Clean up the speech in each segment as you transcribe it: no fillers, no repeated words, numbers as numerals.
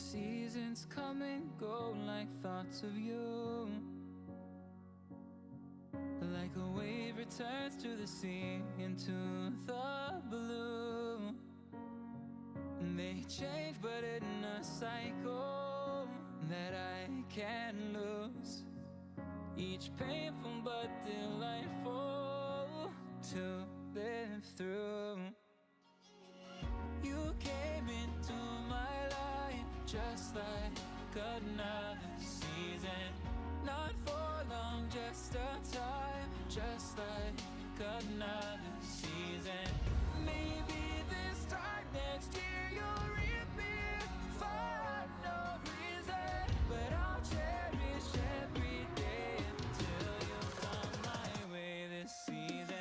seasons come and go like thoughts of you. Like a wave returns to the sea, into the blue. They change but in a cycle that I can't lose. Each painful but delightful to live through. You came into my life just like another season. Not for long, just a time, just like another season. Maybe this time next year you'll reappear for no reason, but I'll cherish every day until you come my way this season.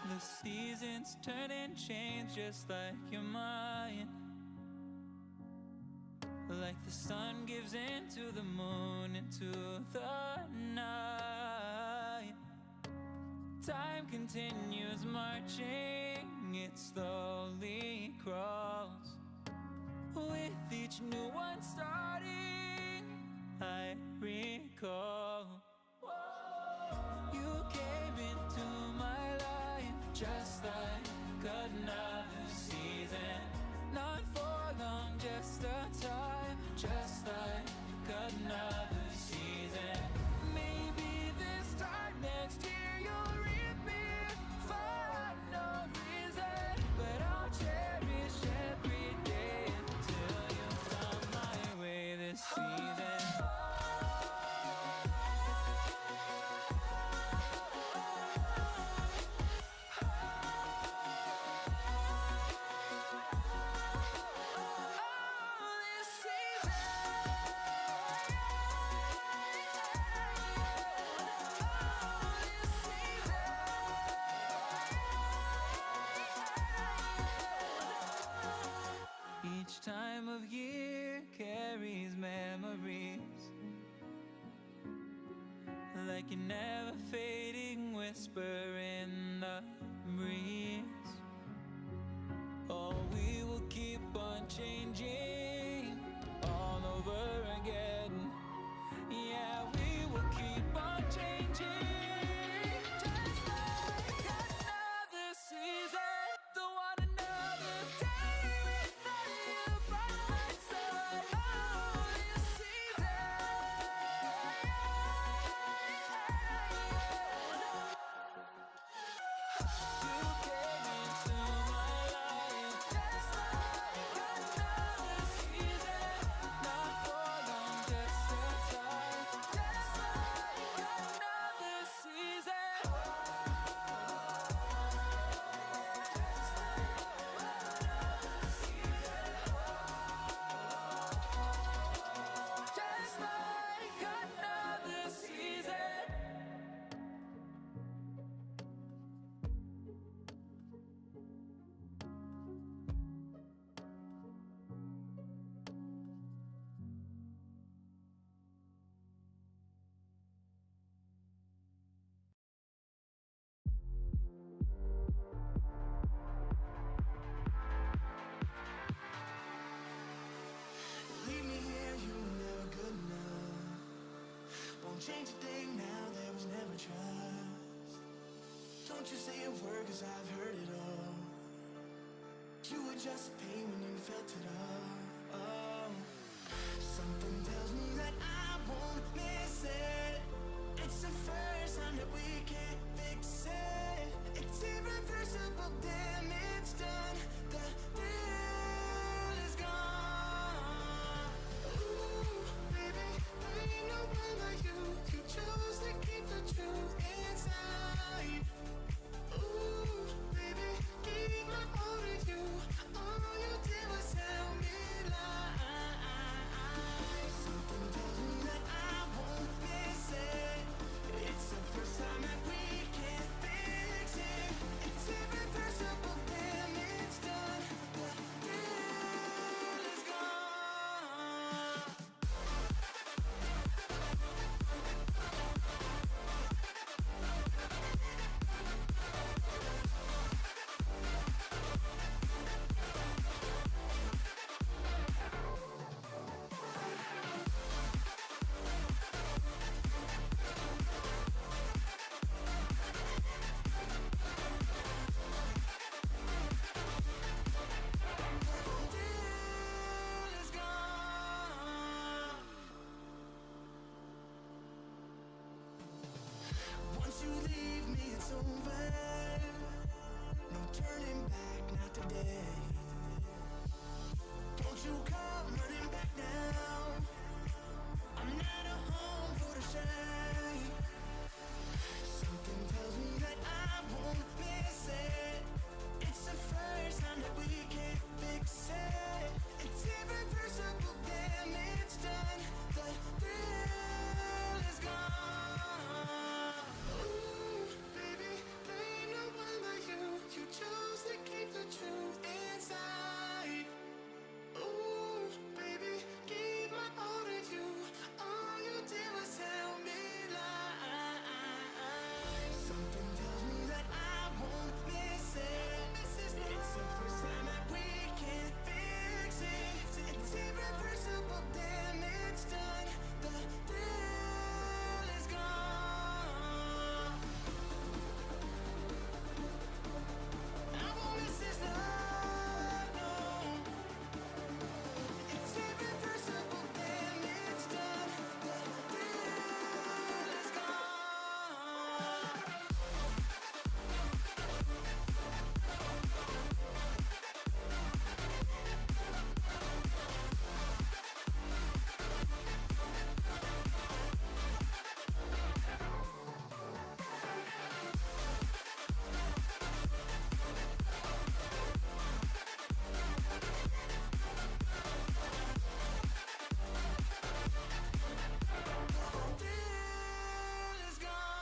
The seasons turn and change just like your mind. Like the sun gives into the moon, into the night. Time continues marching, it slowly crawls. With each new one starting, I recall. You came into my life just like another season. Not for long, just a time, just like another season. Maybe this time next year you'll reappear for no reason, but I'll cherish every day until you come my way this season. Each time of year carries memories, like a never fading whisper in the breeze. Oh, we will keep on changing all over again. Yeah, we will keep on changing, just like another season. Don't want another day without you by my side. Oh, this season. You came into my life just like another season. Not for long, just a time, just like another season. Just like another season. Leave me here, you were never good enough. Won't change a thing now, there was never trust. Don't you say a word, cause I've heard it all. You were just pain when you felt it all. Oh. Something tells me that I won't miss it. It's the first time that we can't fix it. It's irreversible damage done. The deal is gone. Ooh, baby, there ain't no one like you. You chose to keep the truth inside. Ooh, baby, keep my all to you. All you did was tell me leave me, it's over. No turning back, not today. Don't you come running back now. I'm not a home for the shy. Something tells me that I won't miss it. It's the first time that we can't fix it. It's irreversible damage done. The thrill is gone. Ooh, baby, blame no one but you. You chose to keep the truth inside. Ooh, baby, gave my all to you. All you did was tell me lies. Something tells me that I won't miss it. It's the first time that we can't fix it. It's irreversible damage done. The thrill is gone. I won't miss this love, no. It's irreversible damage done. The thrill is gone. Thrill is gone.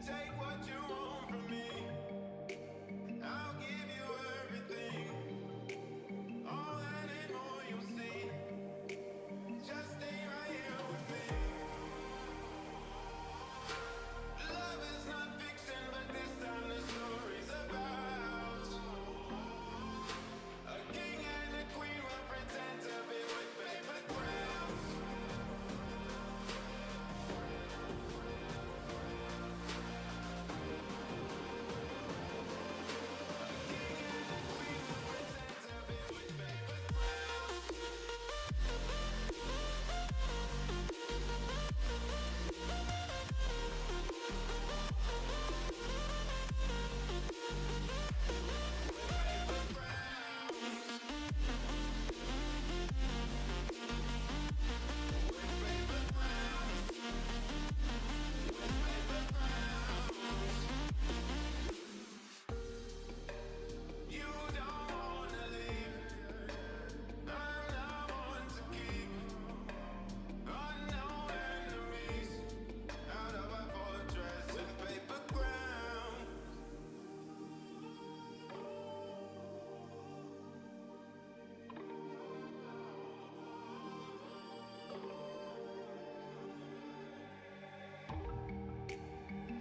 Take what you want from me. I'll give you everything. All that and more you'll see. Just stay right here with me. Love is not fiction, but this time the story's about a king and a queen will pretend to be with paper crowns. You don't wanna leave. I'm the one to keep. Unknown enemies out of our fortress with paper ground.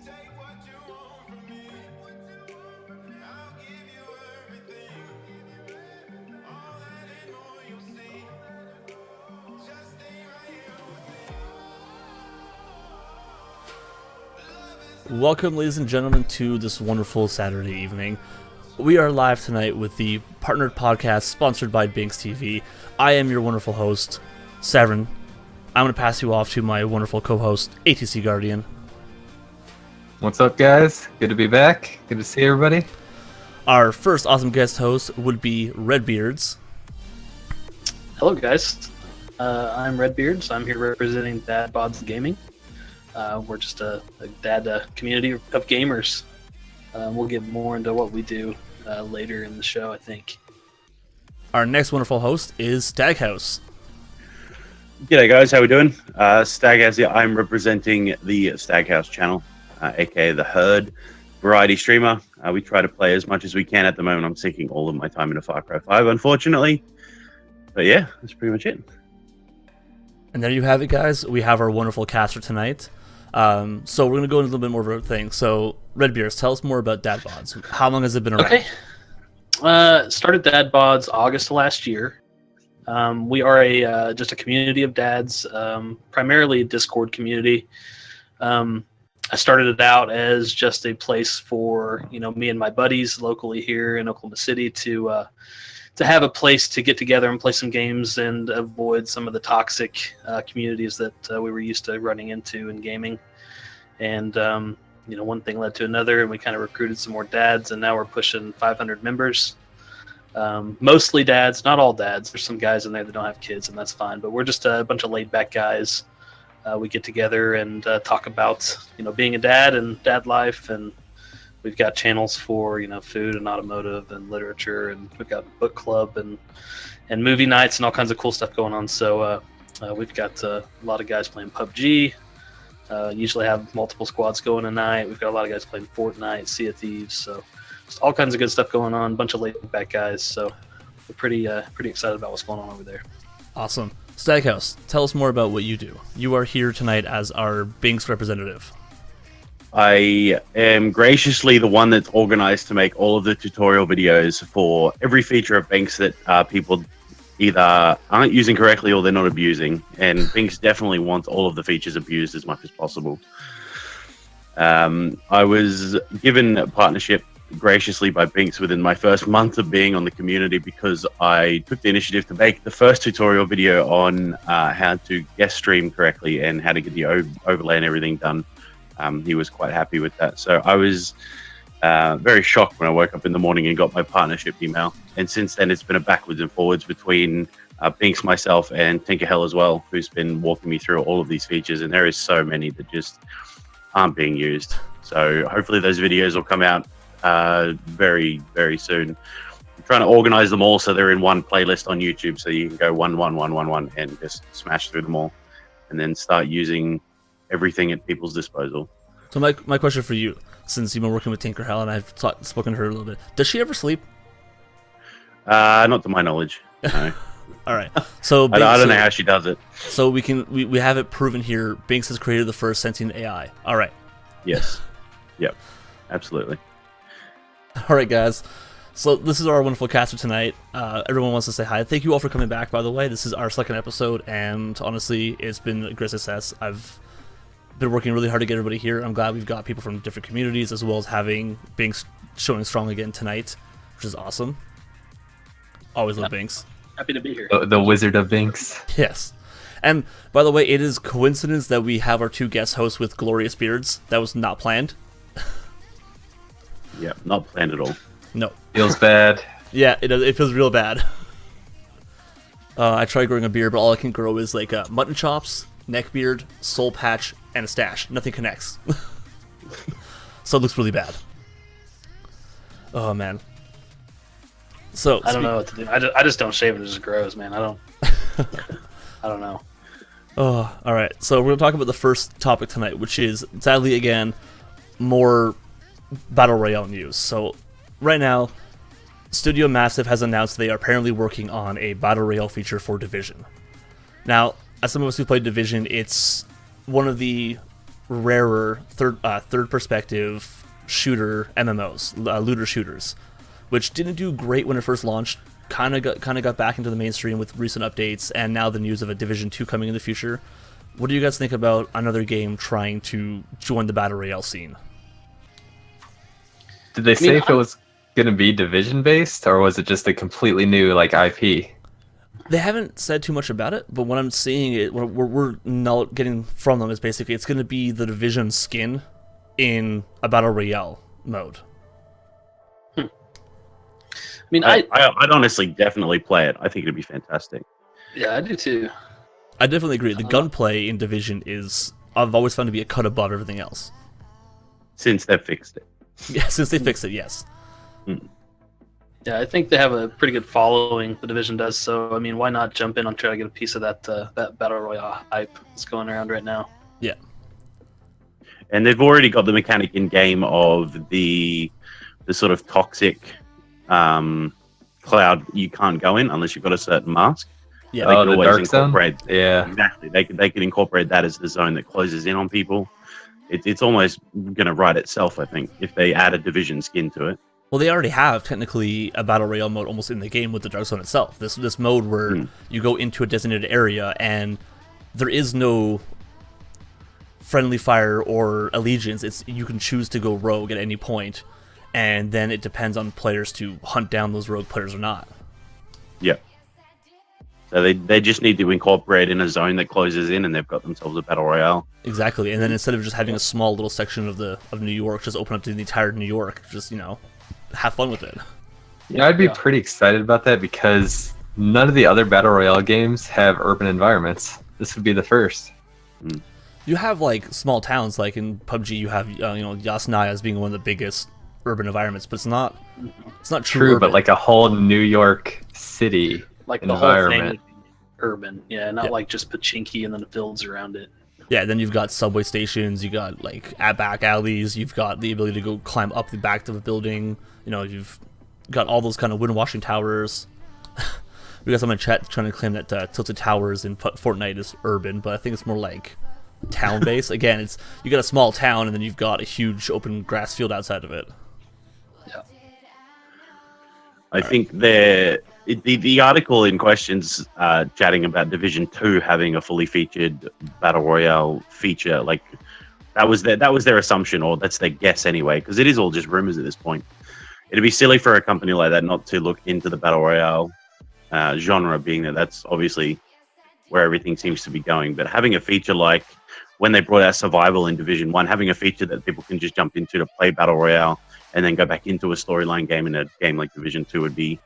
Take what you want from me. I'll give you everything. All that and more you'll see. Just stay right here with me. Welcome, ladies and gentlemen, to this wonderful Saturday evening. We are live tonight with the Partner Podcast sponsored by Binx TV. I am your wonderful host, Severin. I'm going to pass you off to my wonderful co-host, ATC Guardian. What's up, guys? Good to be back. Good to see everybody. Our first awesome guest host would be Redbeards. Hello, guys. I'm Redbeards. I'm here representing DadBods Gaming. We're just a dad community of gamers. We'll get more into what we do later in the show, I think. Our next wonderful host is Staghouse. G'day guys, how we doing? Staghouse here. I'm representing the Staghouse channel, aka the Herd variety streamer. We try to play as much as we can at the moment. I'm sinking all of my time into Far Cry 5, unfortunately. But yeah, that's pretty much it. And there you have it, guys. We have our wonderful cast for tonight. So we're going to go into a little bit more of a thing. So, Redbeards, tell us more about DadBods. How long has it been around? Okay. Started DadBods August of last year. We are just a community of dads, primarily a Discord community. I started it out as just a place for me and my buddies locally here in Oklahoma City to have a place to get together and play some games and avoid some of the toxic communities that we were used to running into in gaming. And one thing led to another, and we kind of recruited some more dads, and now we're pushing 500 members. Mostly dads, not all dads. There's some guys in there that don't have kids, and that's fine. But we're just a bunch of laid-back guys. We get together and talk about being a dad and dad life, and we've got channels for food and automotive and literature, and we've got book club and movie nights and all kinds of cool stuff going on. So we've got a lot of guys playing PUBG. Usually have multiple squads going a night. We've got a lot of guys playing Fortnite, Sea of Thieves. So just all kinds of good stuff going on. A bunch of laid-back guys. So we're pretty excited about what's going on over there. Awesome. Staghouse, tell us more about what you do. You are here tonight as our Binx representative. I am graciously the one that's organized to make all of the tutorial videos for every feature of Binx that people either aren't using correctly or they're not abusing. And Binx definitely wants all of the features abused as much as possible. I was given a partnership graciously by Binx within my first month of being on the community because I took the initiative to make the first tutorial video on how to guest stream correctly and how to get the overlay and everything done. He was quite happy with that. So I was very shocked when I woke up in the morning and got my partnership email. And since then, it's been a backwards and forwards between Binx, myself, and Tinkerhell as well, who's been walking me through all of these features. And there is so many that just aren't being used. So hopefully those videos will come out very, very soon. I'm trying to organize them all so they're in one playlist on YouTube, so you can go 1, 1, 1, 1, 1 and just smash through them all, and then start using everything at people's disposal. So my question for you, since you've been working with Tinkerhell and I've spoken to her a little bit, does she ever sleep? Not to my knowledge. No. All right. So I don't know how she does it. So we have it proven here. Binx has created the first sentient AI. All right. Yes. Yep. Absolutely. All right, guys. So this is our wonderful cast for tonight. Everyone wants to say hi. Thank you all for coming back, by the way. This is our second episode, and honestly, it's been a great success. I've been working really hard to get everybody here. I'm glad we've got people from different communities, as well as having Binx showing strong again tonight, which is awesome. Always love Binx. Happy to be here. The Wizard of Binx. Yes. And by the way, it is coincidence that we have our two guest hosts with glorious beards. That was not planned. Yeah, not planned at all. No. Feels bad. Yeah, it feels real bad. I tried growing a beard, but all I can grow is like mutton chops, neck beard, soul patch, and a stash. Nothing connects. So it looks really bad. Oh, man. So I don't know what to do. I just don't shave and it just grows, man. I don't know. Oh, all right. So we're going to talk about the first topic tonight, which is, sadly, again, more Battle Royale news. So right now, Studio Massive has announced they are apparently working on a Battle Royale feature for Division. Now, as some of us who played Division, it's one of the rarer third perspective shooter MMOs, looter shooters, which didn't do great when it first launched. Kind of got back into the mainstream with recent updates, and now the news of a Division 2 coming in the future. What do you guys think about another game trying to join the Battle Royale scene? Did they say if it was going to be Division based, or was it just a completely new IP? They haven't said too much about it, but what I'm seeing, what we're getting from them is basically it's going to be the Division skin in a Battle Royale mode. I mean, I'd honestly definitely play it. I think it'd be fantastic. Yeah, I do too. I definitely agree. The gunplay in Division I've always found to be a cut above everything else. Since they've fixed it. Yeah, since they fixed it, yes. Yeah, I think they have a pretty good following, the Division does, so, I mean, why not jump in and try to get a piece of that Battle Royale hype that's going around right now? Yeah. And they've already got the mechanic in-game of the sort of toxic cloud you can't go in unless you've got a certain mask. Yeah, they can the always dark incorporate. Zone? Yeah. Exactly. They can incorporate that as the zone that closes in on people. It's almost going to write itself, I think, if they add a Division skin to it. Well, they already have technically a battle royale mode almost in the game with the Dark Zone itself. This mode where you go into a designated area and there is no friendly fire or allegiance. It's you can choose to go rogue at any point, and then it depends on players to hunt down those rogue players or not. Yep. So they just need to incorporate in a zone that closes in, and they've got themselves a battle royale. Exactly, and then instead of just having a small little section of New York, just open up to the entire New York. Just have fun with it. Yeah, I'd be pretty excited about that because none of the other battle royale games have urban environments. This would be the first. You have like small towns, like in PUBG, you have Yasnaya as being one of the biggest urban environments, but it's not true urban. But like a whole New York City like the whole thing would be urban, not like just Pachinki and then the fields around it. Yeah, then you've got subway stations, you got like back alleys, you've got the ability to go climb up the back of a building. You've got all those kind of wind-washing towers. We got someone in chat trying to claim that Tilted Towers in Fortnite is urban, but I think it's more like town-based. Again, you got a small town and then you've got a huge open grass field outside of it. Yeah. I think the article in question's chatting about Division 2 having a fully featured Battle Royale feature. Like, that was their assumption, or that's their guess anyway, because it is all just rumors at this point. It'd be silly for a company like that not to look into the Battle Royale genre, being that that's obviously where everything seems to be going. But having a feature like when they brought out Survival in Division 1, having a feature that people can just jump into to play Battle Royale and then go back into a storyline game in a game like Division 2 would be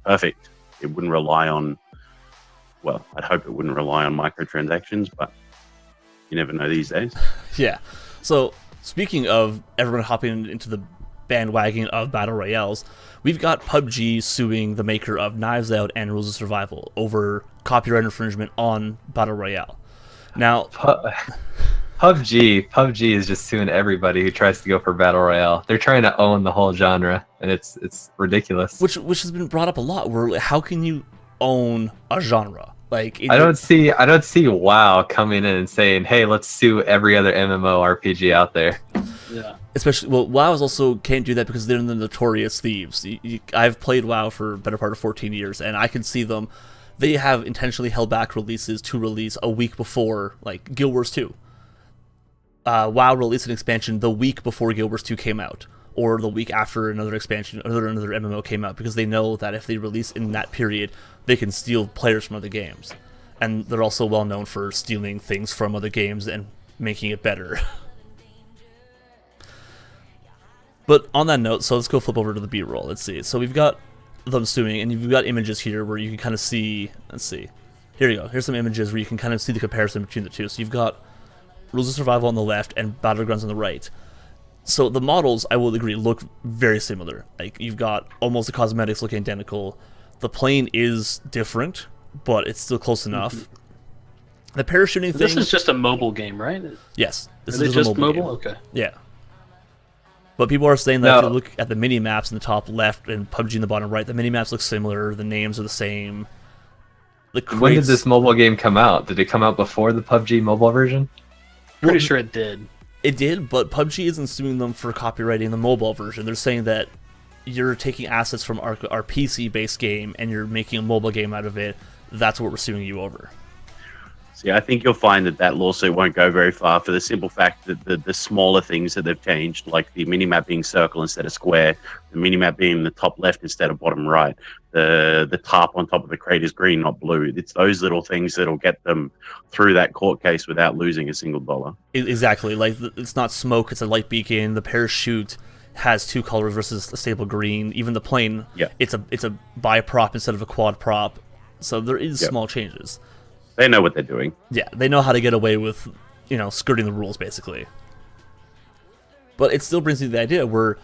perfect. It wouldn't rely on, well, I'd hope it wouldn't rely on microtransactions, but you never know these days. Yeah. So speaking of everyone hopping into the bandwagon of Battle Royales, we've got PUBG suing the maker of Knives Out and Rules of Survival over copyright infringement on Battle Royale. Now, PUBG is just suing everybody who tries to go for Battle Royale. They're trying to own the whole genre, and it's ridiculous. Which has been brought up a lot. Where how can you own a genre? Like I don't see WoW coming in and saying, "Hey, let's sue every other MMORPG out there." Yeah. Especially, WoW also can't do that because they're the notorious thieves. I've played WoW for a better part of 14 years, and I can see them. They have intentionally held back releases to release a week before, like Guild Wars 2. WoW released an expansion the week before Guild Wars 2 came out, or the week after another expansion, another MMO came out, because they know that if they release in that period, they can steal players from other games. And they're also well known for stealing things from other games and making it better. But on that note, so let's go flip over to the B-roll. Let's see. So we've got them suing, and you've got images here where you can kind of see. Let's see. Here you go. Here's some images where you can kind of see the comparison between the two. So you've got Rules of Survival on the left and Battlegrounds on the right. So the models, I will agree, look very similar. Like, you've got almost the cosmetics looking identical. The plane is different, but it's still close enough. The parachuting thing... This is just a mobile game, right? Yes. This is just a mobile game. Okay. Yeah. But people are saying that if you look at the mini-maps in the top left and PUBG in the bottom right, the mini-maps look similar, the names are the same. When did this mobile game come out? Did it come out before the PUBG mobile version? Pretty sure it did. It did, but PUBG isn't suing them for copyrighting the mobile version. They're saying that you're taking assets from our PC-based game and you're making a mobile game out of it. That's what we're suing you over. See, I think you'll find that lawsuit won't go very far for the simple fact that the smaller things that they've changed, like the minimap being circle instead of square, the minimap being the top left instead of bottom right, the tarp on top of the crate is green, not blue. It's those little things that'll get them through that court case without losing a single dollar. Exactly. Like, it's not smoke, it's a light beacon. The parachute has two colors versus a stable green. Even the plane, it's a bi-prop instead of a quad prop. So there is small changes. They know what they're doing. Yeah, they know how to get away with, skirting the rules, basically. But it still brings me to the idea where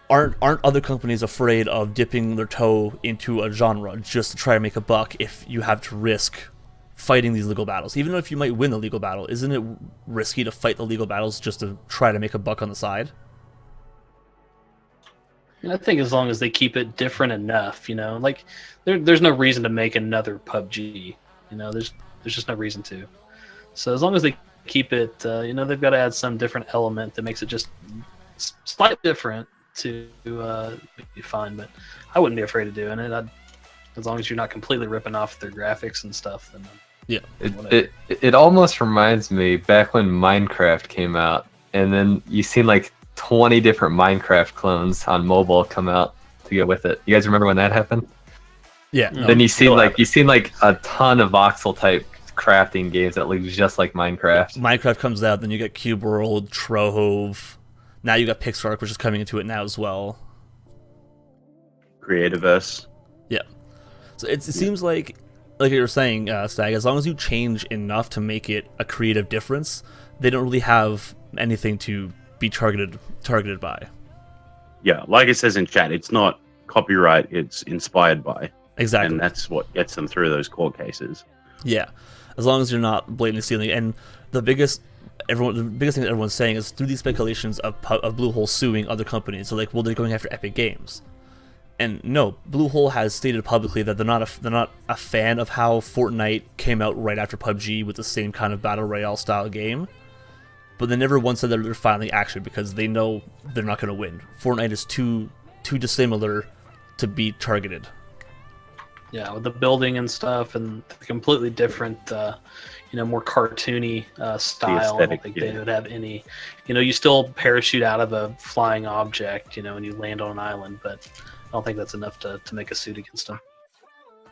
aren't other companies afraid of dipping their toe into a genre just to try to make a buck if you have to risk fighting these legal battles? Even if you might win the legal battle, isn't it risky to fight the legal battles just to try to make a buck on the side? I think as long as they keep it different enough, like there's no reason to make another PUBG. There's just no reason to. So as long as they keep it, they've got to add some different element that makes it just slightly different to be fine. But I wouldn't be afraid of doing it. As long as you're not completely ripping off their graphics and stuff, then Yeah. It almost reminds me back when Minecraft came out, and then you seen like 20 different Minecraft clones on mobile come out to go with it. You guys remember when that happened? Yeah. Then you seen like a ton of voxel type crafting games that look just like Minecraft. Minecraft comes out, then you get Cube World, Trohove. Now you got Pixark, which is coming into it now as well. Creativerse. Yeah. So it seems like you were saying, Stag, as long as you change enough to make it a creative difference, they don't really have anything to be targeted by. Yeah, like it says in chat, it's not copyright, it's inspired by. Exactly. And that's what gets them through those court cases. Yeah. As long as you're not blatantly stealing. And the biggest thing that everyone's saying is through these speculations of Bluehole suing other companies. So like, well, they're going after Epic Games. And no, Bluehole has stated publicly that they're not a fan of how Fortnite came out right after PUBG with the same kind of battle royale style game. But they never once said that they're filing action because they know they're not going to win. Fortnite is too dissimilar to be targeted. Yeah, with the building and stuff, and the completely different, more cartoony style. I don't think they would have any. You still parachute out of a flying object, and you land on an island, but I don't think that's enough to make a suit against them.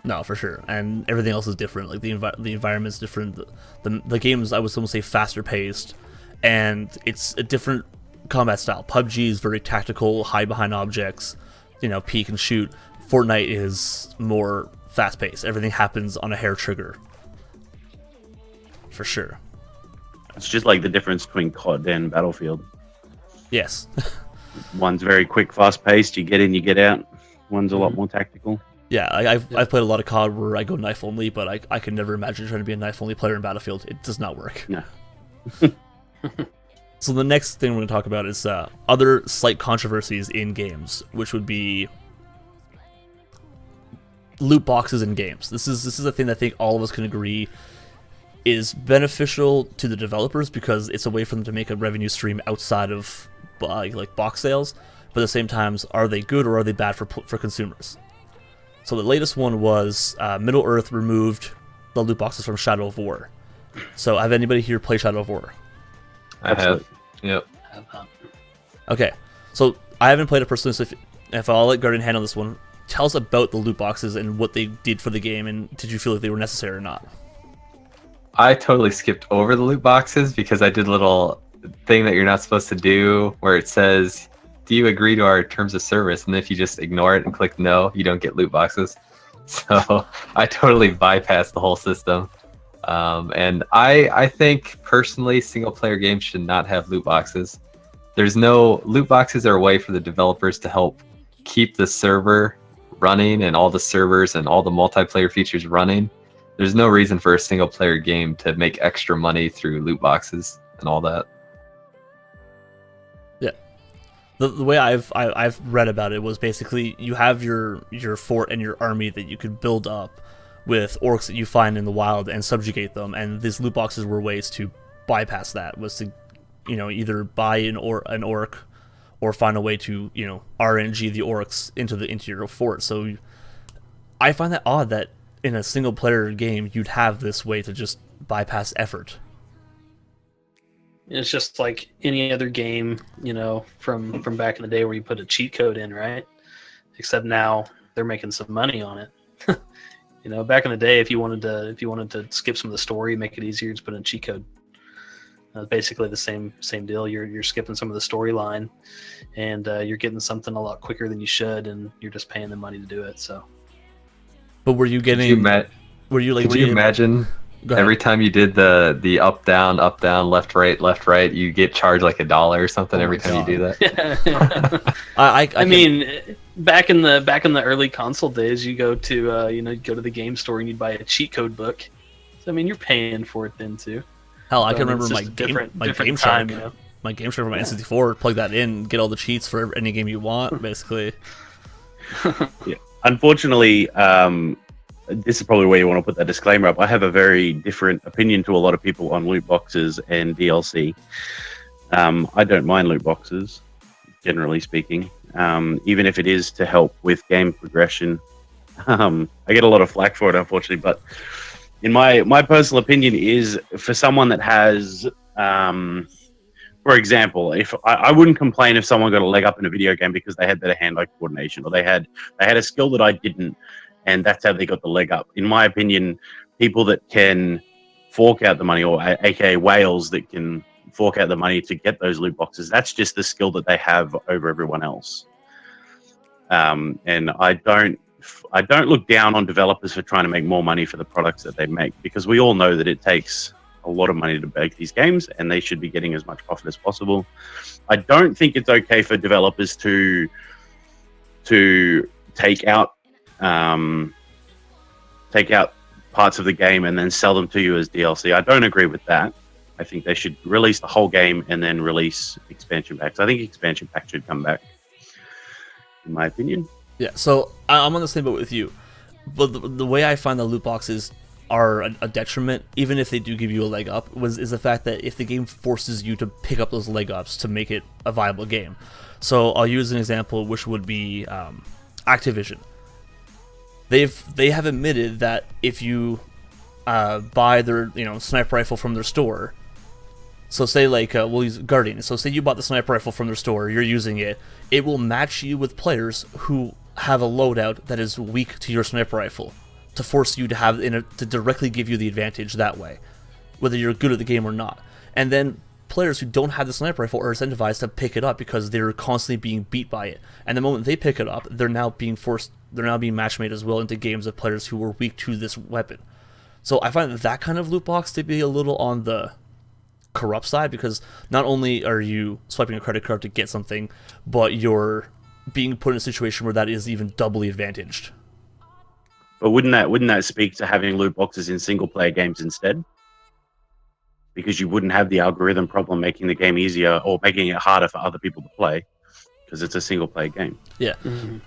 No, for sure, and everything else is different. Like the environment's different. The game's, I would almost say, faster paced, and it's a different combat style. PUBG is very tactical, hide behind objects, peek and shoot. Fortnite is more fast paced. Everything happens on a hair trigger. For sure. It's just like the difference between COD and Battlefield. Yes. One's very quick, fast paced. You get in, you get out. One's a lot more tactical. Yeah, I've played a lot of COD where I go knife only, but I can never imagine trying to be a knife only player in Battlefield. It does not work. No. So the next thing we're going to talk about is other slight controversies in games, which would be loot boxes in games. This is a thing that I think all of us can agree is beneficial to the developers because it's a way for them to make a revenue stream outside of like box sales. But at the same time, are they good or are they bad for consumers? So the latest one was Middle Earth removed the loot boxes from Shadow of War. So have anybody here played Shadow of War? I have. Yep. I have not. Okay, so I haven't played it personally, so if I'll let Guardian handle this one, tell us about the loot boxes and what they did for the game, and did you feel like they were necessary or not? I totally skipped over the loot boxes because I did a little thing that you're not supposed to do where it says, do you agree to our terms of service? And if you just ignore it and click no, you don't get loot boxes. So I totally bypassed the whole system. And I think personally single player games should not have loot boxes. Loot boxes are a way for the developers to help keep the server running and all the servers and all the multiplayer features running. There's no reason for a single player game to make extra money through loot boxes and all that. Yeah. The way I've read about it was basically you have your fort and your army that you could build up with orcs that you find in the wild and subjugate them, and these loot boxes were ways to bypass that, was to either buy an orc or find a way to RNG the orcs into your fort. So I find that odd that in a single player game you'd have this way to just bypass effort. It's just like any other game, from back in the day where you put a cheat code in, right? Except now they're making some money on it. Back in the day, if you wanted to skip some of the story, make it easier, just put in a cheat code. Basically the same deal. You're skipping some of the storyline, and you're getting something a lot quicker than you should, and you're just paying them money to do it. So. But were you getting? Could you imagine every time you did the up down left right, you get charged like $1 or something every time you do that? I mean, back in the early console days, you go to the game store and you'd buy a cheat code book. So I mean, you're paying for it then too. Hell, I can remember my Game Shark from my N64. Plug that in, get all the cheats for any game you want, basically. Yeah. Unfortunately, this is probably where you want to put that disclaimer up. I have a very different opinion to a lot of people on loot boxes and DLC. I don't mind loot boxes, generally speaking. even if it is to help with game progression. I get a lot of flack for it, unfortunately, but in my personal opinion is for someone that has, for example, if I wouldn't complain if someone got a leg up in a video game because they had better hand-eye coordination, or they had a skill that I didn't, and that's how they got the leg up. In my opinion, people that can fork out the money, or aka whales that can fork out the money to get those loot boxes, that's just the skill that they have over everyone else. And I don't look down on developers for trying to make more money for the products that they make, because we all know that it takes a lot of money to make these games, and they should be getting as much profit as possible. I don't think it's okay for developers to take out parts of the game and then sell them to you as DLC. I don't agree with that. I think they should release the whole game and then release expansion packs. I think expansion packs should come back, in my opinion. Yeah, so I'm on the same boat with you. But the way I find the loot boxes are a detriment, even if they do give you a leg up, is the fact that if the game forces you to pick up those leg ups to make it a viable game. So I'll use an example, which would be Activision. They have admitted that if you buy their sniper rifle from their store, so say we'll use Guardian. So say you bought the sniper rifle from their store, you're using it, it will match you with players who have a loadout that is weak to your sniper rifle, to force you to have to directly give you the advantage that way, whether you're good at the game or not. And then players who don't have the sniper rifle are incentivized to pick it up because they're constantly being beat by it. And the moment they pick it up, they're now being matchmade as well into games of players who were weak to this weapon. So I find that kind of loot box to be a little on the corrupt side, because not only are you swiping a credit card to get something, but you're being put in a situation where that is even doubly advantaged. But wouldn't that speak to having loot boxes in single player games instead? Because you wouldn't have the algorithm problem making the game easier or making it harder for other people to play, because it's a single player game. Yeah. Mm-hmm.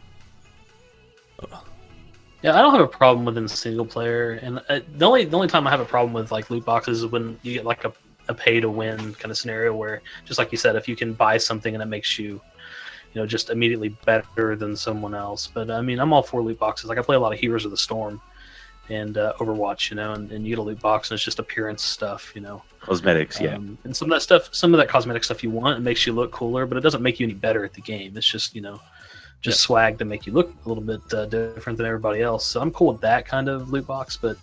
Yeah, I don't have a problem with in single player, and the only time I have a problem with loot boxes is when you get a pay to win kind of scenario where, just like you said, if you can buy something and it makes you just immediately better than someone else. But I mean, I'm all for loot boxes. I play a lot of Heroes of the Storm and Overwatch, and you get a loot box and it's just appearance stuff, Cosmetics, yeah. And some of that cosmetic stuff you want, it makes you look cooler, but it doesn't make you any better at the game. It's just, swag to make you look a little bit different than everybody else. So I'm cool with that kind of loot box, but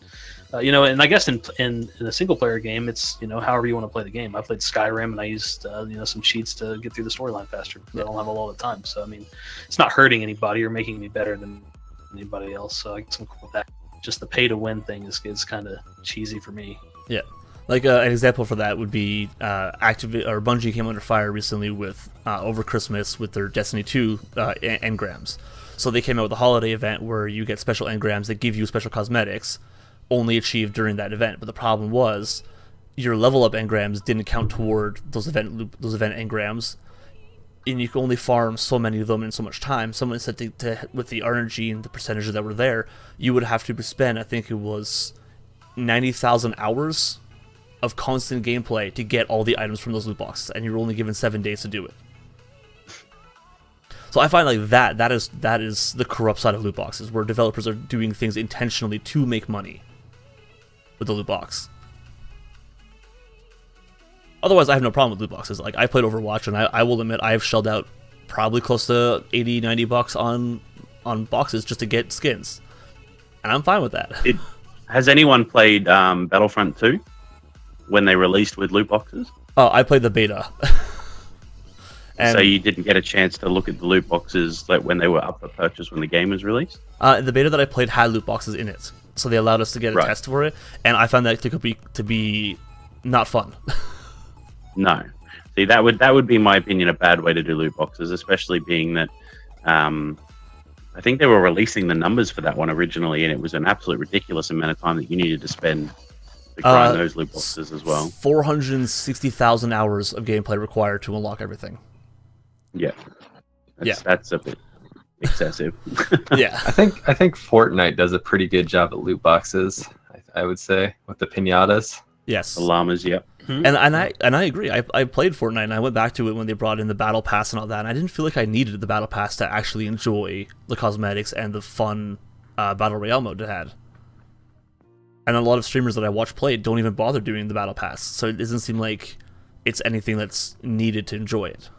and I guess in a single player game, it's however you want to play the game. I played Skyrim and I used some cheats to get through the storyline faster because I don't have a lot of time. So I mean, it's not hurting anybody or making me better than anybody else. So I guess I'm cool with that. Just the pay to win thing is kind of cheesy for me. Yeah. An example for that would be Bungie came under fire recently with over Christmas with their Destiny 2 engrams. So they came out with a holiday event where you get special engrams that give you special cosmetics, only achieved during that event. But the problem was your level up engrams didn't count toward those event engrams, and you could only farm so many of them in so much time. Someone said with the RNG and the percentages that were there, you would have to spend, I think it was 90,000 hours of constant gameplay to get all the items from those loot boxes, and you're only given 7 days to do it. So I find that is the corrupt side of loot boxes, where developers are doing things intentionally to make money with the loot box. Otherwise, I have no problem with loot boxes. I played Overwatch, and I will admit I have shelled out probably close to $80-$90 on boxes just to get skins, and I'm fine with that. Has anyone played Battlefront 2 when they released with loot boxes? Oh, I played the beta. So you didn't get a chance to look at the loot boxes when they were up for purchase when the game was released? The beta that I played had loot boxes in it, so they allowed us to get a test for it, and I found that to be not fun. No. See, that would be, in my opinion, a bad way to do loot boxes, especially being that I think they were releasing the numbers for that one originally, and it was an absolute ridiculous amount of time that you needed to spend to grind those loot boxes as well. 460,000 hours of gameplay required to unlock everything. Yeah. That's a bit excessive. Yeah. I think Fortnite does a pretty good job at loot boxes, I would say, with the piñatas. Yes. The llamas, yep. And I agree. I played Fortnite and I went back to it when they brought in the battle pass and all that, and I didn't feel like I needed the battle pass to actually enjoy the cosmetics and the fun battle royale mode it had. And a lot of streamers that I watch play don't even bother doing the battle pass, so it doesn't seem like it's anything that's needed to enjoy it.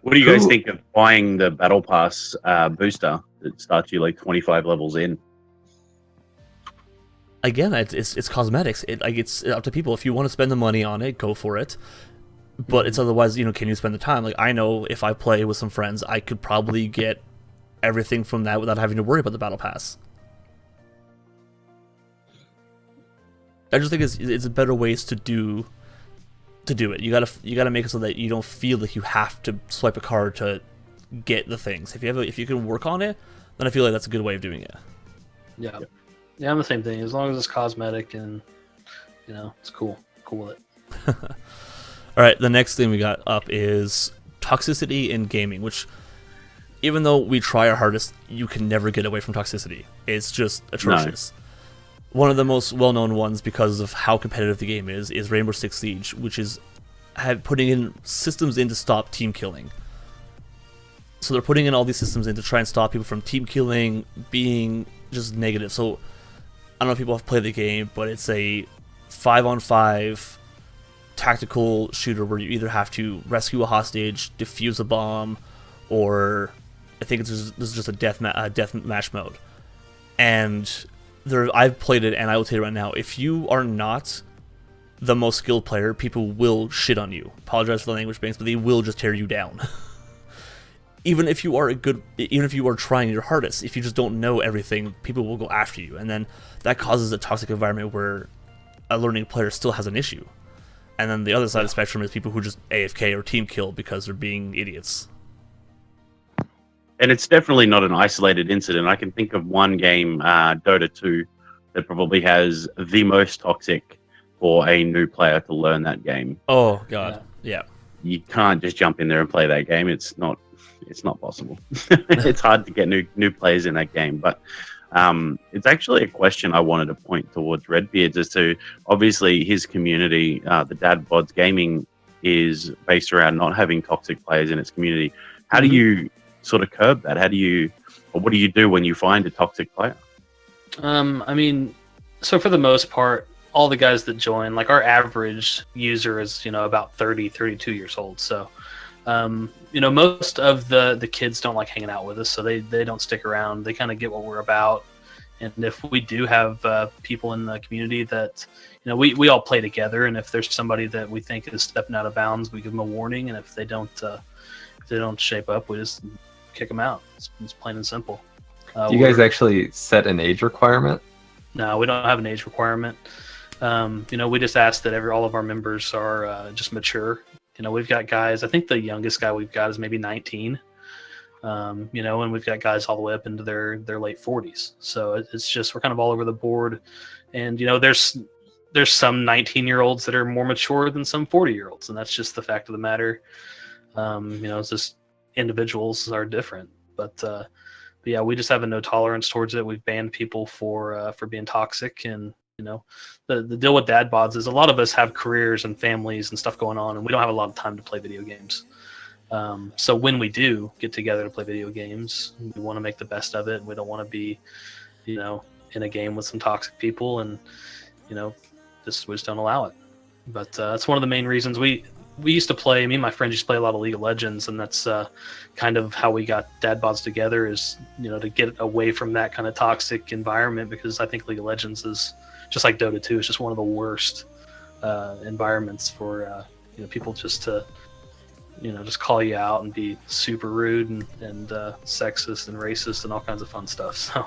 What do you guys think of buying the battle pass booster that starts you like 25 levels in? Again, it's cosmetics. It's up to people. If you want to spend the money on it, go for it. But it's otherwise, can you spend the time? Like, I know if I play with some friends, I could probably get everything from that without having to worry about the battle pass. I just think it's better ways to do it. You gotta make it so that you don't feel like you have to swipe a card to get the things. If you can work on it, then I feel like that's a good way of doing it. Yeah. Yeah, I'm the same thing. As long as it's cosmetic and it's cool. Cool with it. All right, the next thing we got up is toxicity in gaming, which, even though we try our hardest, you can never get away from toxicity. It's just atrocious. No. One of the most well-known ones, because of how competitive the game is Rainbow Six Siege, which is putting in systems in to stop team killing. So they're putting in all these systems in to try and stop people from team killing, being just negative. So I don't know if people have played the game, but it's a 5-on-5 tactical shooter where you either have to rescue a hostage, defuse a bomb, or I think this is just a death match mode. And I've played it, and I will tell you right now, if you are not the most skilled player, people will shit on you. Apologize for the language, Binx, but they will just tear you down. Even if you are trying your hardest, if you just don't know everything, people will go after you, and then that causes a toxic environment where a learning player still has an issue. And then the other side of the spectrum is people who just AFK or team kill because they're being idiots. And it's definitely not an isolated incident. I can think of one game, Dota 2, that probably has the most toxic for a new player to learn that game. Oh god, yeah. You can't just jump in there and play that game. It's not possible. It's hard to get new players in that game. But it's actually a question I wanted to point towards Redbeards as to, obviously his community, the DadBods gaming, is based around not having toxic players in its community. How do you sort of curb that? What do you do when you find a toxic player? I mean, so for the most part, all the guys that join, like our average user is, about 30, 32 years old. So, most of the kids don't like hanging out with us, so they don't stick around. They kind of get what we're about. And if we do have people in the community that, we all play together, and if there's somebody that we think is stepping out of bounds, we give them a warning. And if they don't shape up, we just kick them out. It's plain and simple. Do you guys actually set an age requirement? No, we don't have an age requirement. We just ask that all of our members are just mature. We've got guys, I think the youngest guy we've got is maybe 19. And we've got guys all the way up into their late 40s. So it's just, we're kind of all over the board. And, there's some 19-year-olds that are more mature than some 40-year-olds. And that's just the fact of the matter. It's just individuals are different. But yeah, we just have a no tolerance towards it. We've banned people for being toxic. And, the deal with DadBods is a lot of us have careers and families and stuff going on, and we don't have a lot of time to play video games. So when we do get together to play video games, we want to make the best of it. We don't want to be, in a game with some toxic people, and, we just don't allow it. But that's one of the main reasons we used to play. Me and my friends used to play a lot of League of Legends, and that's kind of how we got DadBods together, is, to get away from that kind of toxic environment, because I think League of Legends is, just like Dota 2, it's just one of the worst environments for people just to just call you out and be super rude and sexist and racist and all kinds of fun stuff. So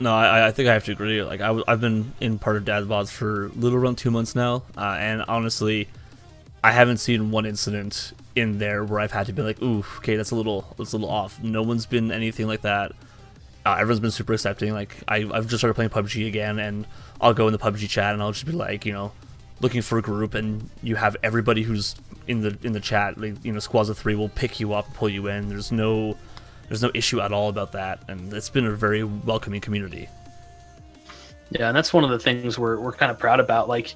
no, I think I have to agree. Like I've been in part of DadBods for a little around 2 months now, and honestly, I haven't seen one incident in there where I've had to be like, ooh, okay, that's a little off. No one's been anything like that. Everyone's been super accepting. Like I've just started playing PUBG again, and I'll go in the PUBG chat and I'll just be like, looking for a group, and you have everybody who's in the chat. Like, squads of 3 will pick you up and pull you in. There's no issue at all about that, and it's been a very welcoming community. Yeah, and that's one of the things we're kind of proud about. Like,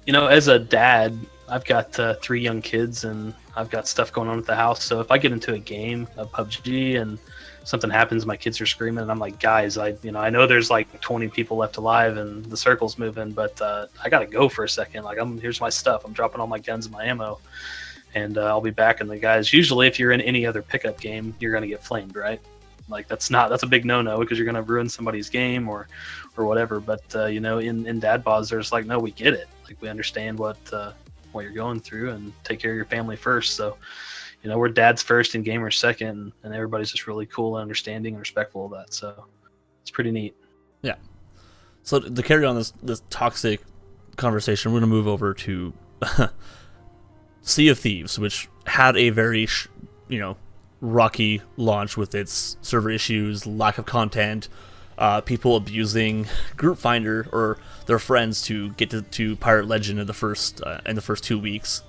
as a dad, I've got 3 young kids and I've got stuff going on at the house. So if I get into a game of PUBG and something happens, my kids are screaming, and I'm like, guys, I know there's like 20 people left alive and the circle's moving, but I gotta go for a second. Like, here's my stuff. I'm dropping all my guns and my ammo, and I'll be back. And the guys, usually, if you're in any other pickup game, you're gonna get flamed, right? Like that's a big no-no because you're gonna ruin somebody's game or whatever. But in DadBods, there's like, no, we get it. Like we understand what you're going through and take care of your family first. So. We're dads first and gamers second, and everybody's just really cool and understanding and respectful of that. So it's pretty neat. Yeah. So to carry on this toxic conversation, we're going to move over to Sea of Thieves, which had a very, rocky launch with its server issues, lack of content, people abusing Group Finder or their friends to get to Pirate Legend in the first 2 weeks,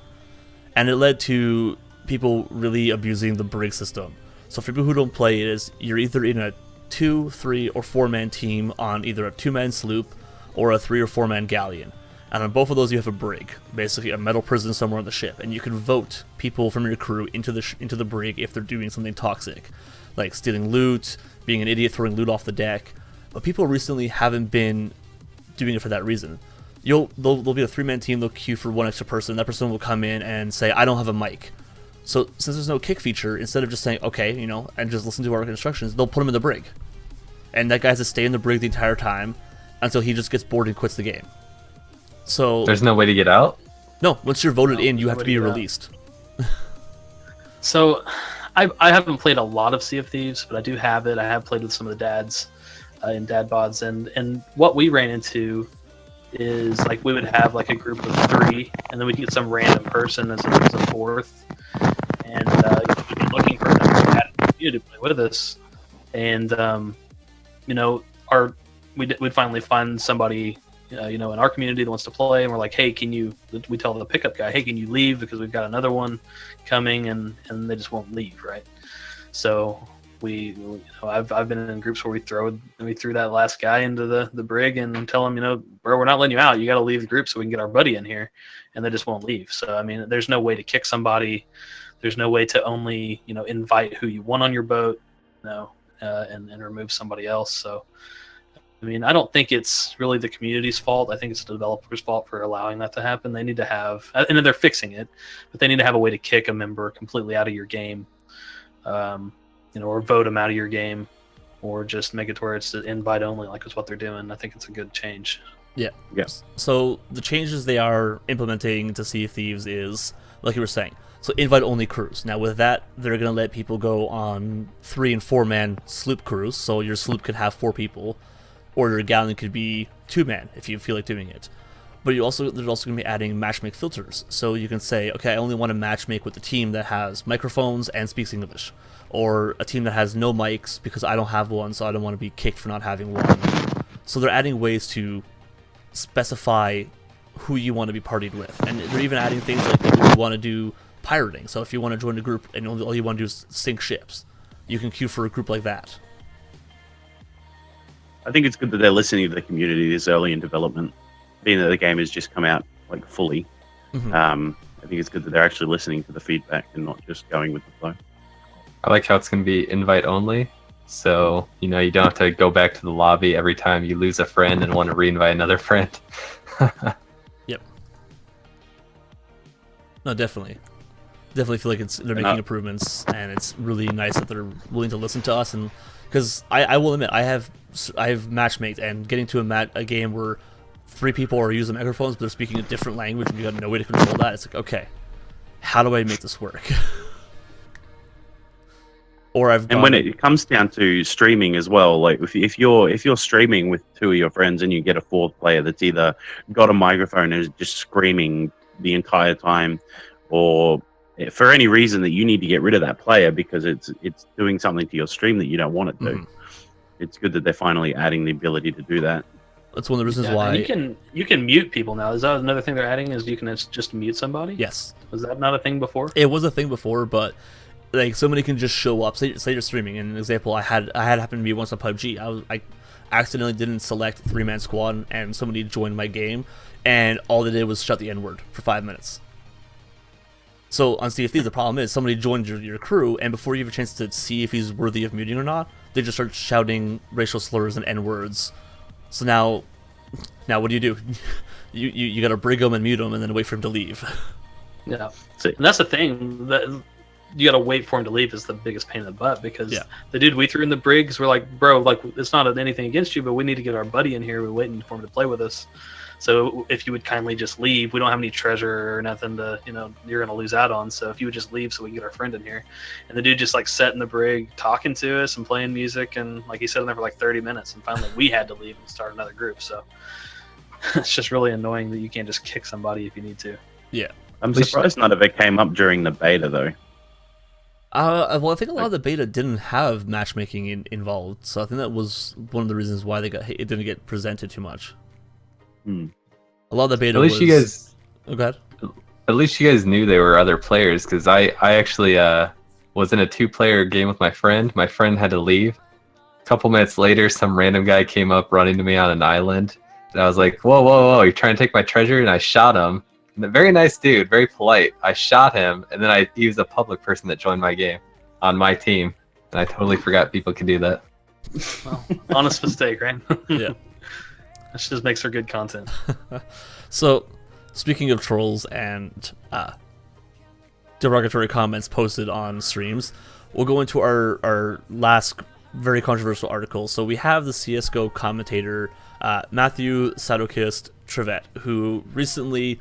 and it led to people really abusing the brig system. So for people who don't play it, you're either in a 2, 3, or 4-man team on either a 2-man sloop or a 3 or 4-man galleon. And on both of those you have a brig, basically a metal prison somewhere on the ship, and you can vote people from your crew into the brig if they're doing something toxic, like stealing loot, being an idiot, throwing loot off the deck. But people recently haven't been doing it for that reason. There'll be a 3-man team, they'll queue for one extra person, that person will come in and say, I don't have a mic. So since there's no kick feature, instead of just saying, okay, and just listen to our instructions, they'll put him in the brig. And that guy has to stay in the brig the entire time until he just gets bored and quits the game. So there's no way to get out? No, once you're voted in, you have to be released. So I haven't played a lot of Sea of Thieves, but I do have it. I have played with some of the dads in DadBods, and what we ran into is like we would have like a group of 3, and then we'd get some random person as a 4th, and we'd be looking for another community to play with us, and we'd finally find somebody in our community that wants to play, and we're like, hey, we tell the pickup guy, hey, can you leave because we've got another one coming, and they just won't leave, right? So I've been in groups where we threw that last guy into the brig and tell him, bro, we're not letting you out. You got to leave the group so we can get our buddy in here, and they just won't leave. So I mean, there's no way to kick somebody. There's no way to only invite who you want on your boat, and remove somebody else. So I mean, I don't think it's really the community's fault. I think it's the developer's fault for allowing that to happen. They need to have, and they're fixing it, but they need to have a way to kick a member completely out of your game. Or vote them out of your game, or just make it to where it's invite only, like is what they're doing. I think it's a good change. Yeah. Yes. So the changes they are implementing to Sea of Thieves is, like you were saying, so invite only crews. Now with that, they're going to let people go on 3 and 4-man sloop crews. So your sloop could have 4 people, or your galleon could be 2-man if you feel like doing it. But they're also going to be adding matchmake filters. So you can say, okay, I only want to matchmake with the team that has microphones and speaks English, or a team that has no mics because I don't have one, so I don't want to be kicked for not having one. So they're adding ways to specify who you want to be partied with, and they're even adding things like if you want to do pirating. So if you want to join a group and all you want to do is sink ships, you can queue for a group like that. I think it's good that they're listening to the community this early in development, being that the game has just come out like fully. Mm-hmm. I think it's good that they're actually listening to the feedback and not just going with the flow. I like how it's going to be invite only. So, you don't have to go back to the lobby every time you lose a friend and want to re-invite another friend. Yep. No, definitely. Definitely feel like they're making improvements, and it's really nice that they're willing to listen to us. And because I will admit, I have matchmates, and getting to a game where 3 people are using microphones but they're speaking a different language and you got no way to control that. It's like, okay, how do I make this work? And when it comes down to streaming as well, like if you're streaming with 2 of your friends and you get a 4th player that's either got a microphone and is just screaming the entire time, or for any reason that you need to get rid of that player because it's doing something to your stream that you don't want it to, it's good that they're finally adding the ability to do that. That's one of the reasons why you can mute people now. Is that another thing they're adding? Is you can just mute somebody? Yes. Was that not a thing before? It was a thing before, but like somebody can just show up. Say you're streaming. And an example I had happened to me once on PUBG. I accidentally didn't select 3-man squad, and somebody joined my game. and all they did was shout the N-word for 5 minutes. So on Sea of Thieves, the problem is somebody joined your crew, and before you have a chance to see if he's worthy of muting or not, they just start shouting racial slurs and N-words. So now what do? You gotta brig him and mute him, and then wait for him to leave. Yeah, and that's the thing, that you gotta wait for him to leave is the biggest pain in the butt, because the dude we threw in the brigs, we're like, bro, like, it's not anything against you, but we need to get our buddy in here. We're waiting for him to play with us. So if you would kindly just leave, we don't have any treasure or nothing to, you're going to lose out on. So if you would just leave so we can get our friend in here. And the dude just like sat in the brig talking to us and playing music. And like he sat in there for like 30 minutes. And finally we had to leave and start another group. So it's just really annoying that you can't just kick somebody if you need to. Yeah. I'm surprised none of it came up during the beta, though. Well, I think a lot of the beta didn't have matchmaking involved. So I think that was one of the reasons why it didn't get presented too much. A lot of the beta. At least you guys. Oh, go ahead. At least you guys knew there were other players, because I actually was in a 2-player game with my friend. My friend had to leave. A couple minutes later, some random guy came up running to me on an island, and I was like, "Whoa! You're trying to take my treasure?" And I shot him. And a very nice dude, very polite. I shot him, and then he was a public person that joined my game on my team, and I totally forgot people could do that. Well, honest mistake, right? Yeah. That just makes for good content. So, speaking of trolls and derogatory comments posted on streams, we'll go into our last very controversial article. So we have the CSGO commentator Matthew Sadokist, who recently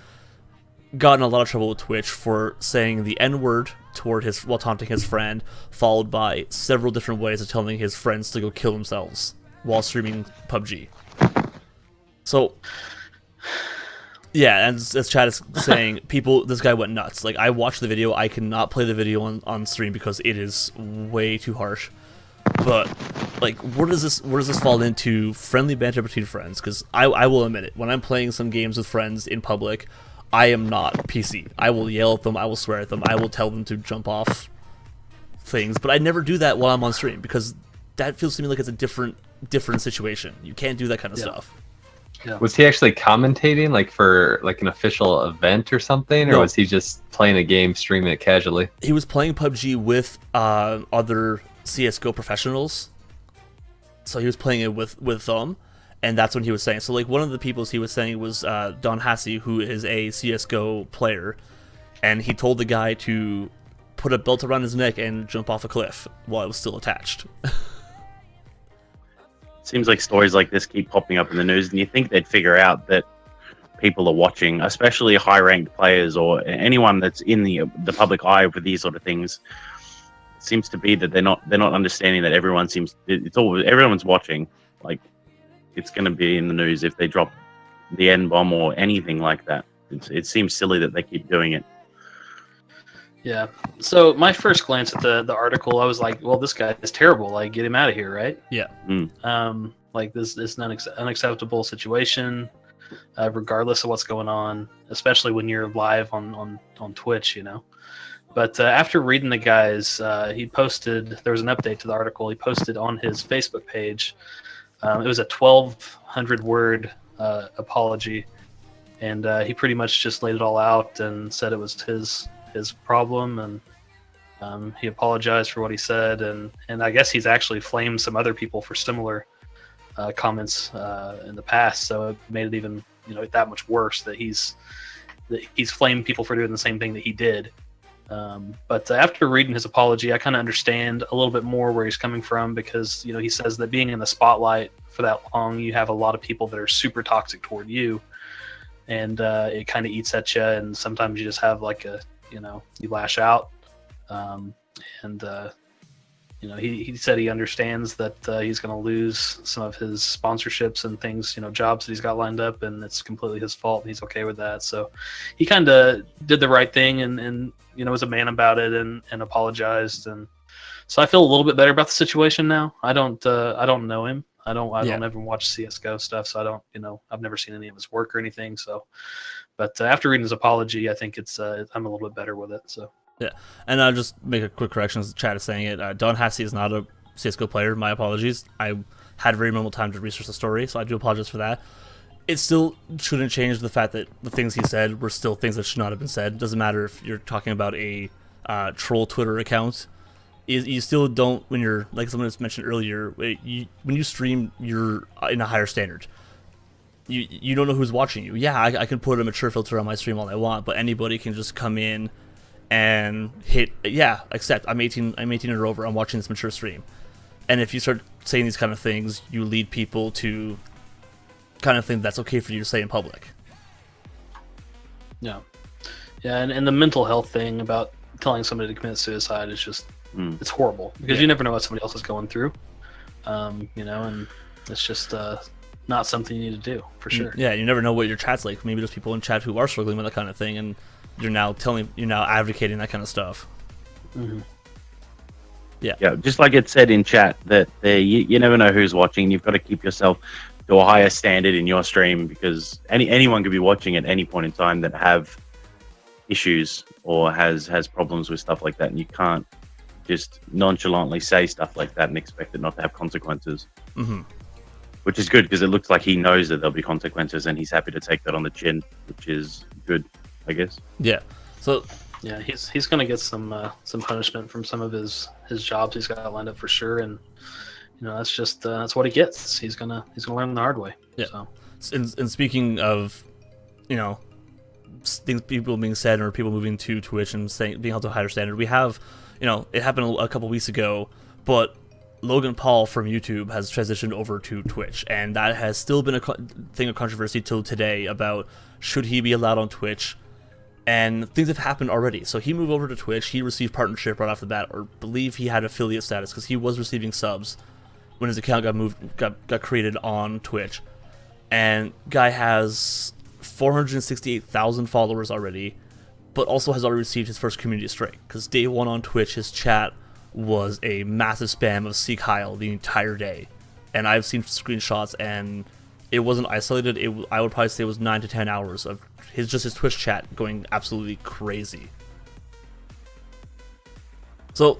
got in a lot of trouble with Twitch for saying the N-word while taunting his friend, followed by several different ways of telling his friends to go kill themselves while streaming PUBG. So, yeah, and as Chad is saying, this guy went nuts. Like, I watched the video, I cannot play the video on stream because it is way too harsh. But, like, where does this fall into friendly banter between friends? Because I will admit it, when I'm playing some games with friends in public, I am not PC. I will yell at them, I will swear at them, I will tell them to jump off things, but I never do that while I'm on stream, because that feels to me like it's a different situation. You can't do that kind of stuff. Yeah. Was he actually commentating, like for like an official event or something, or was he just playing a game, streaming it casually? He was playing PUBG with other CS:GO professionals, so he was playing it with them, and that's when he was saying. So like one of the people he was saying was Don Hassey, who is a CS:GO player, and he told the guy to put a belt around his neck and jump off a cliff while it was still attached. Seems like stories like this keep popping up in the news, and you think they'd figure out that people are watching, especially high-ranked players or anyone that's in the public eye for these sort of things. It seems to be that they're not understanding that everyone's watching. Like, it's going to be in the news if they drop the N-bomb or anything like that. It seems silly that they keep doing it. Yeah. So my first glance at the article, I was like, well, this guy is terrible. Like, get him out of here, right? Yeah. Like, this is an unacceptable situation, regardless of what's going on, especially when you're live on Twitch, But after reading the guys, he posted, there was an update to the article. He posted on his Facebook page. It was a 1,200-word apology, and he pretty much just laid it all out and said it was his problem, and he apologized for what he said, and I guess he's actually flamed some other people for similar comments in the past, so it made it even that much worse that he's flamed people for doing the same thing that he did. But after reading his apology, I kind of understand a little bit more where he's coming from, because he says that being in the spotlight for that long, you have a lot of people that are super toxic toward you, and it kind of eats at you, and sometimes you just have like you lash out, he said he understands that he's going to lose some of his sponsorships and things, jobs that he's got lined up, and it's completely his fault, and he's okay with that. So he kind of did the right thing and was a man about it and apologized, and so I feel a little bit better about the situation now. I don't know him. I don't ever watch CS:GO stuff, so I don't, I've never seen any of his work or anything. So, but after reading his apology, I think I'm a little bit better with it. So yeah, and I'll just make a quick correction as Chad is saying it. Don Hassey is not a CS:GO player. My apologies. I had very minimal time to research the story, so I do apologize for that. it still shouldn't change the fact that the things he said were still things that should not have been said. It doesn't matter if you're talking about a troll Twitter account. You still don't, when you're, like someone was mentioned earlier, when you stream, you're in a higher standard. You don't know who's watching you. Yeah, I can put a mature filter on my stream all I want, but anybody can just come in and hit, accept, I'm 18 or over, I'm watching this mature stream. And if you start saying these kind of things, you lead people to kind of think that's okay for you to say in public. Yeah. Yeah, and the mental health thing about telling somebody to commit suicide is just, it's horrible. Because you never know what somebody else is going through. And it's just not something you need to do, for sure. Yeah, you never know what your chat's like. Maybe there's people in chat who are struggling with that kind of thing, and you're now advocating that kind of stuff. Mm-hmm. Yeah, just like it said in chat that you never know who's watching. You've got to keep yourself to a higher standard in your stream, because anyone could be watching at any point in time that have issues or has problems with stuff like that, and you can't just nonchalantly say stuff like that and expect it not to have consequences. Mm-hmm. Which is good, because it looks like he knows that there'll be consequences, and he's happy to take that on the chin, which is good, I guess. Yeah. So yeah, he's gonna get some punishment from some of his jobs he's got lined up for sure, and that's just that's what he gets. He's gonna learn the hard way. Yeah. So. And speaking of, things people being said or people moving to Twitch and being held to a higher standard, we have, it happened a couple weeks ago, but Logan Paul from YouTube has transitioned over to Twitch, and that has still been a thing of controversy till today about should he be allowed on Twitch, and things have happened already. So he moved over to Twitch, he received partnership right off the bat, or believe he had affiliate status because he was receiving subs when his account got created on Twitch, and guy has 468,000 followers already, but also has already received his first community strike, because day one on Twitch his chat was a massive spam of Seek Heil the entire day, and I've seen screenshots, and it wasn't isolated. I would probably say it was 9 to 10 hours of his Twitch chat going absolutely crazy. So,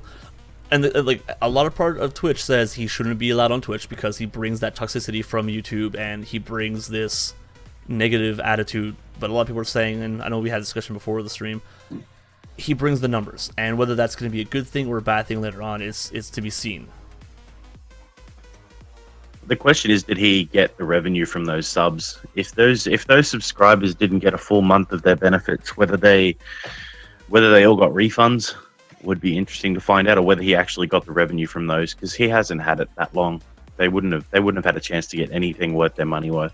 and a lot of part of Twitch says he shouldn't be allowed on Twitch because he brings that toxicity from YouTube and he brings this negative attitude. But a lot of people are saying, and I know we had a discussion before the stream, he brings the numbers, and whether that's going to be a good thing or a bad thing later on is to be seen. The question is, did he get the revenue from those subs? If those subscribers didn't get a full month of their benefits, whether they all got refunds would be interesting to find out, or whether he actually got the revenue from those, because he hasn't had it that long. They wouldn't have had a chance to get anything worth their money worth.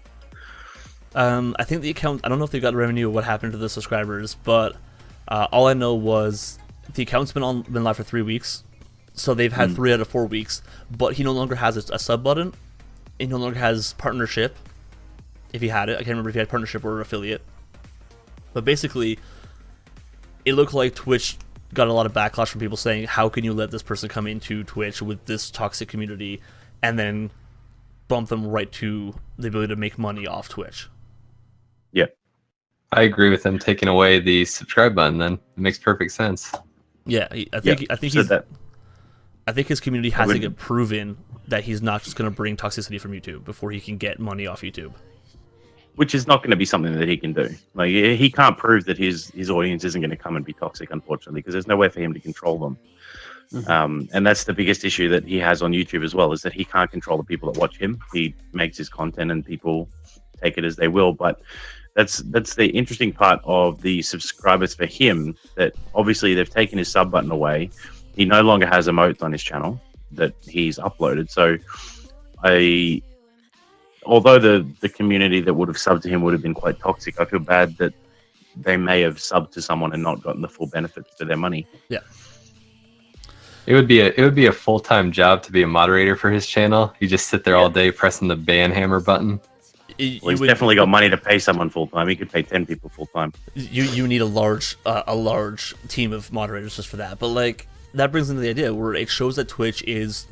I think the account, I don't know if they got revenue or what happened to the subscribers, but all I know was the account's been live for 3 weeks, so they've had 3 out of 4 weeks, but he no longer has a sub button. He no longer has partnership, if he had it. I can't remember if he had partnership or affiliate. But basically, it looked like Twitch got a lot of backlash from people saying, how can you let this person come into Twitch with this toxic community and then bump them right to the ability to make money off Twitch? Yeah. I agree with him taking away the subscribe button. Then it makes perfect sense. Yeah, I think his community has to get proven that he's not just going to bring toxicity from YouTube before he can get money off YouTube. Which is not going to be something that he can do. Like, he can't prove that his audience isn't going to come and be toxic, unfortunately, because there's no way for him to control them. Mm-hmm. And that's the biggest issue that he has on YouTube as well, is that he can't control the people that watch him. He makes his content and people take it as they will, but that's the interesting part of the subscribers for him, that obviously they've taken his sub button away. He no longer has emotes on his channel that he's uploaded. So although the community that would have subbed to him would have been quite toxic, I feel bad that they may have subbed to someone and not gotten the full benefits to their money. Yeah. It would be a full-time job to be a moderator for his channel. You just sit there all day pressing the ban hammer button. He's definitely got money to pay someone full-time. He could pay 10 people full-time. You need a large team of moderators just for that. But that brings into the idea where it shows that Twitch is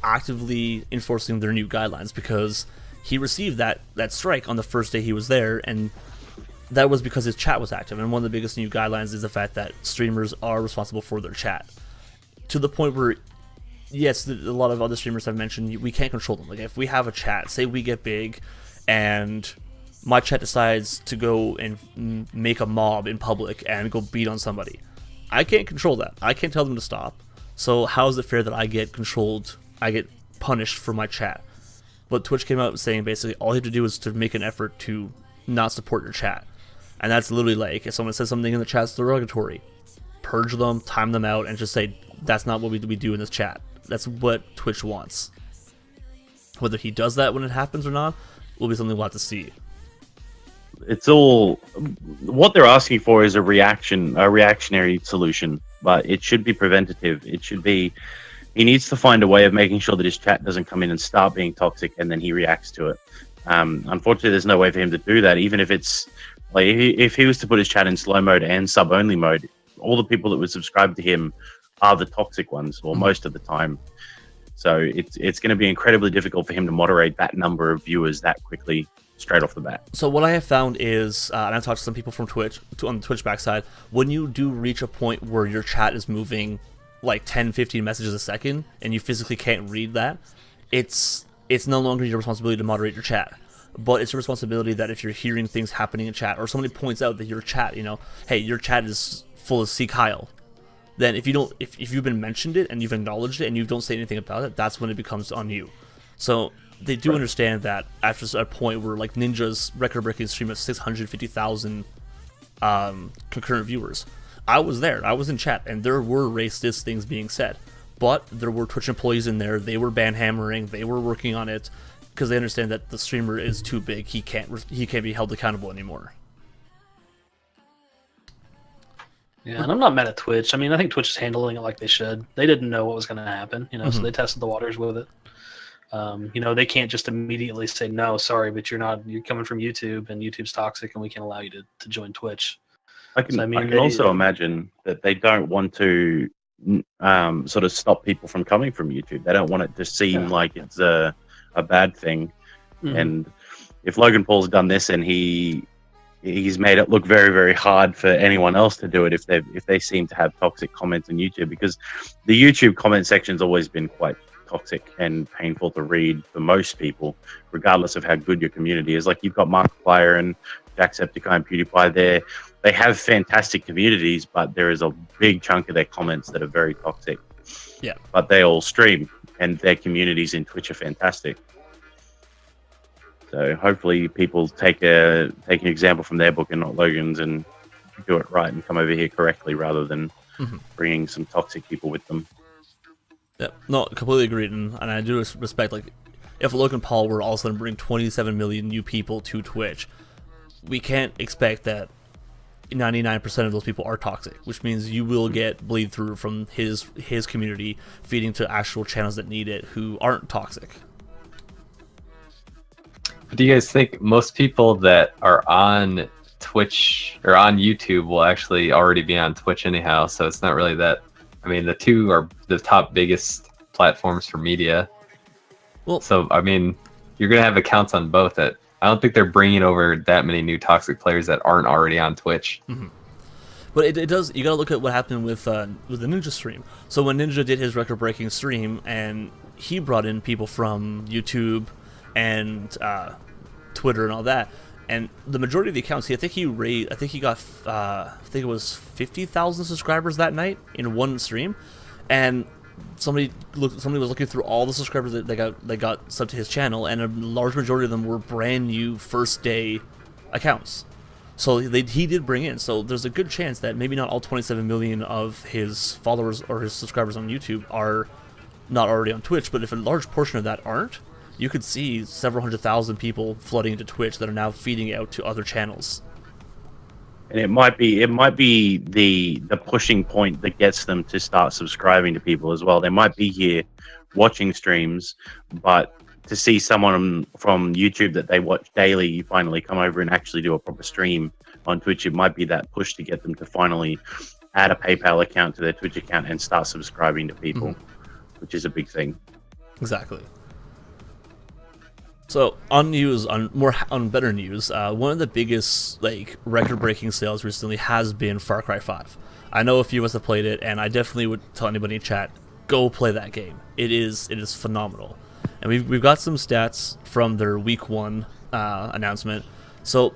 actively enforcing their new guidelines, because he received that strike on the first day he was there, and that was because his chat was active. And one of the biggest new guidelines is the fact that streamers are responsible for their chat, to the point where, yes, a lot of other streamers have mentioned we can't control them. Like, if we have a chat, say we get big and my chat decides to go and make a mob in public and go beat on somebody. I can't control that. I can't tell them to stop. So how is it fair that I get controlled, I get punished for my chat? But Twitch came out saying basically all you have to do is to make an effort to not support your chat. And that's literally like, if someone says something in the chat that's derogatory, purge them, time them out, and just say, that's not what we do in this chat. That's what Twitch wants. Whether he does that when it happens or not will be something we'll have to see. It's all what they're asking for is a reactionary solution, but it should be preventative. It should be, he needs to find a way of making sure that his chat doesn't come in and start being toxic, and then he reacts to it. Unfortunately, there's no way for him to do that. Even if it's like, if he was to put his chat in slow mode and sub only mode, all the people that would subscribe to him are the toxic ones, or most of the time. So it's going to be incredibly difficult for him to moderate that number of viewers that quickly, straight off the bat. So what I have found is, and I've talked to some people from Twitch, on the Twitch backside, when you do reach a point where your chat is moving like 10, 15 messages a second, and you physically can't read that, it's no longer your responsibility to moderate your chat. But it's your responsibility that if you're hearing things happening in chat, or somebody points out that your chat, hey, your chat is full of C. Kyle, then if you've been mentioned it and you've acknowledged it and you don't say anything about it, that's when it becomes on you. So they do understand that after a point where like Ninja's record-breaking stream of 650,000 concurrent viewers, I was there, I was in chat, and there were racist things being said, but there were Twitch employees in there. They were ban-hammering, they were working on it, because they understand that the streamer is too big. He can't be held accountable anymore. Yeah, and I'm not mad at Twitch. I mean, I think Twitch is handling it like they should. They didn't know what was going to happen, so they tested the waters with it. They can't just immediately say, no, sorry, but you're coming from YouTube, and YouTube's toxic, and we can't allow you to join Twitch. I can also imagine that they don't want to sort of stop people from coming from YouTube. They don't want it to seem like it's a bad thing. Mm-hmm. And if Logan Paul's done this and he's made it look very, very hard for anyone else to do it if they seem to have toxic comments on YouTube, because the YouTube comment section's always been quite toxic and painful to read for most people, regardless of how good your community is. Like, you've got Markiplier and Jacksepticeye and PewDiePie there. They have fantastic communities, but there is a big chunk of their comments that are very toxic. Yeah. But they all stream, and their communities in Twitch are fantastic. So hopefully people take an example from their book and not Logan's, and do it right and come over here correctly rather than bringing some toxic people with them. Yeah, no, completely agreed, and I do respect, like, if Logan Paul were all of a sudden bring 27 million new people to Twitch, we can't expect that 99% of those people are toxic, which means you will get bleed through from his community feeding to actual channels that need it who aren't toxic. Do you guys think most people that are on Twitch or on YouTube will actually already be on Twitch anyhow? So it's not really that. I mean, the two are the top biggest platforms for media. Well, so I mean, you're gonna have accounts on both. That I don't think they're bringing over that many new toxic players that aren't already on Twitch. Mm-hmm. But it does. You gotta look at what happened with the Ninja stream. So when Ninja did his record-breaking stream, and he brought in people from YouTube and Twitter and all that, and the majority of the accounts, I think he got I think it was 50,000 subscribers that night in one stream, and somebody was looking through all the subscribers that they got subbed to his channel, and a large majority of them were brand new first day accounts. So he did bring in. So there's a good chance that maybe not all 27 million of his followers or his subscribers on YouTube are not already on Twitch, but if a large portion of that aren't, you could see several 100,000 people flooding into Twitch that are now feeding out to other channels. And it might be the pushing point that gets them to start subscribing to people as well. They might be here watching streams, but to see someone from YouTube that they watch daily finally come over and actually do a proper stream on Twitch, it might be that push to get them to finally add a PayPal account to their Twitch account and start subscribing to people, which is a big thing. Exactly. So on better news, one of the biggest record-breaking sales recently has been Far Cry 5. I know a few of us have played it, and I definitely would tell anybody in chat, go play that game. It is phenomenal, and we've got some stats from their week 1 announcement. So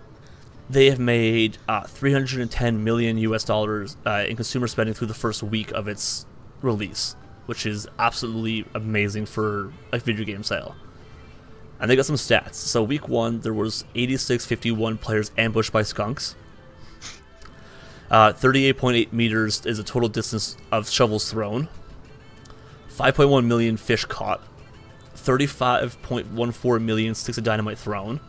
they have made $310 million in consumer spending through the first week of its release, which is absolutely amazing for a video game sale. And they got some stats. So week 1, there was 8651 players ambushed by skunks. 38.8 meters is the total distance of shovels thrown. 5.1 million fish caught. 35.14 million sticks of dynamite thrown.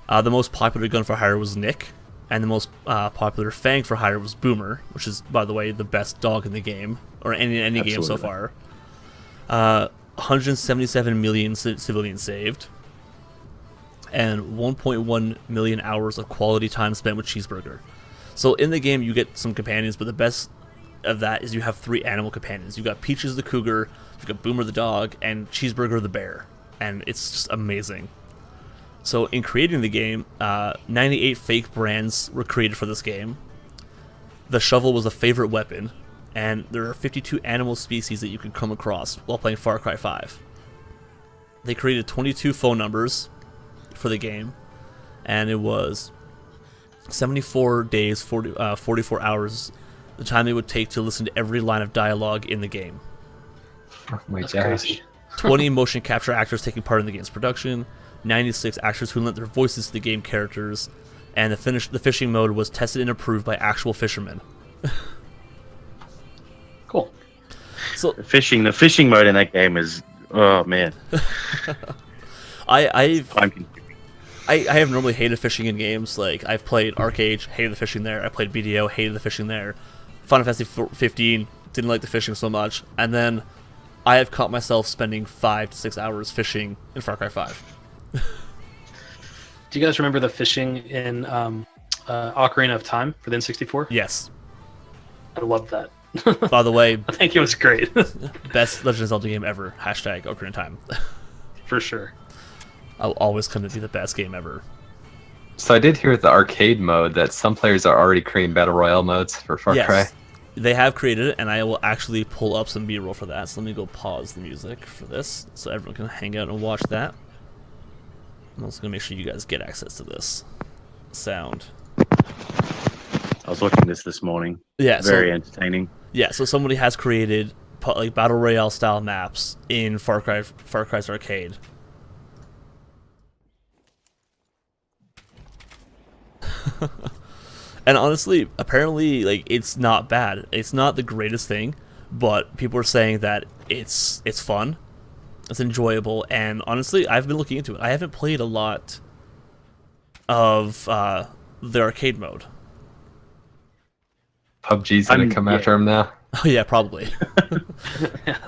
The most popular gun for hire was Nick, and the most popular fang for hire was Boomer, which is, by the way, the best dog in the game, or any game so far. 177 million civilians saved, and 1.1 million hours of quality time spent with Cheeseburger. So in the game, you get some companions, but the best of that is you have 3 animal companions. You've got Peaches the cougar, you've got Boomer the dog, and Cheeseburger the bear, and it's just amazing. So in creating the game, 98 fake brands were created for this game. The shovel was a favorite weapon, and there are 52 animal species that you can come across while playing Far Cry 5. They created 22 phone numbers for the game, and it was 74 days, 44 hours, the time it would take to listen to every line of dialogue in the game. Oh my That's gosh. crazy. 20 motion capture actors taking part in the game's production, 96 actors who lent their voices to the game characters, and the fishing mode was tested and approved by actual fishermen. Cool. So The fishing mode in that game is, oh man, I time consuming. have normally hated fishing in games. Like, I've played Arcade, hated the fishing there. I played BDO, hated the fishing there. Final Fantasy 15, didn't like the fishing so much. And then I have caught myself spending 5 to 6 hours fishing in Far Cry 5. Do you guys remember the fishing in Ocarina of Time for the N64? Yes. I love that. By the way, I think it was great. best Legend of Zelda game ever. Hashtag Ocarina of Time. For sure. I'll always come to be the best game ever. So I did hear with the arcade mode that some players are already creating battle royale modes for Far Cry. They have created it, and I will actually pull up some B-roll for that. So let me go pause the music for this, so everyone can hang out and watch that. I'm also gonna make sure you guys get access to this sound. I was watching this morning. Yeah, Very entertaining. so somebody has created like battle royale style maps in Far Cry's arcade. And honestly, apparently, like, it's not bad. It's not the greatest thing, but people are saying that it's fun, it's enjoyable, and honestly, I've been looking into it. I haven't played a lot of the arcade mode. PUBG's gonna come after him now. Oh yeah, probably.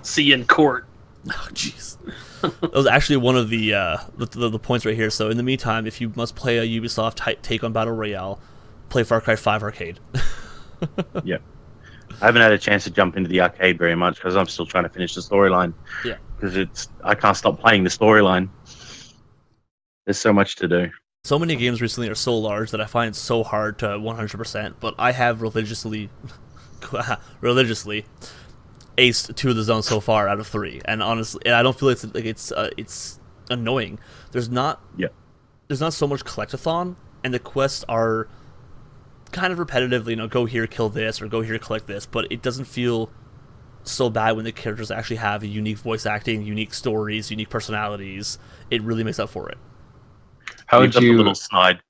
See you in court. Oh jeez. That was actually one of the points right here. So in the meantime, if you must play a Ubisoft take on Battle Royale, play Far Cry 5 arcade. Yeah. I haven't had a chance to jump into the arcade very much because I'm still trying to finish the storyline. Yeah. Because I can't stop playing the storyline. There's so much to do. So many games recently are so large that I find it so hard to 100%, but I have religiously aced 2 of the zones so far out of 3, and honestly, I don't feel it's annoying. There's not so much collectathon, and the quests are kind of repetitive. You know, go here, kill this, or go here, collect this. But it doesn't feel so bad when the characters actually have a unique voice acting, unique stories, unique personalities. It really makes up for it. How would The you? little snide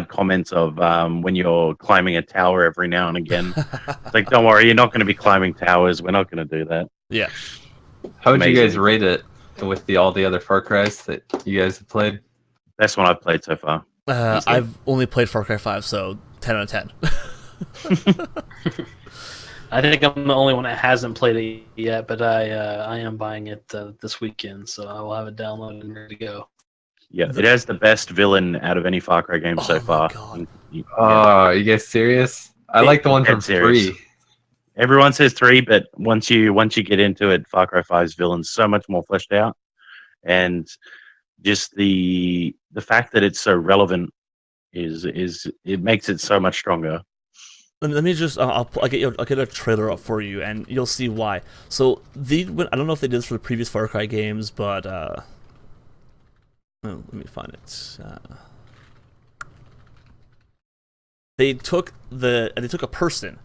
comments of when you're climbing a tower every now and again. It's like, don't worry, you're not going to be climbing towers. We're not going to do that. Yeah. How would you guys Amazing. rate it with all the other Far Cry's that you guys have played? Best one I've played so far. I've only played Far Cry 5, so 10 out of 10. I think I'm the only one that hasn't played it yet, but I am buying it this weekend, so I will have it downloaded and ready to go. Yeah, it has the best villain out of any Far Cry game Oh so my far. God. Oh, are you guys serious? I like the one from Dead serious. 3. Everyone says 3, but once you get into it, Far Cry 5's villain's so much more fleshed out, and just the fact that it's so relevant is it makes it so much stronger. Let me just I'll get a trailer up for you, and you'll see why. So I don't know if they did this for the previous Far Cry games, but let me find it. they took a person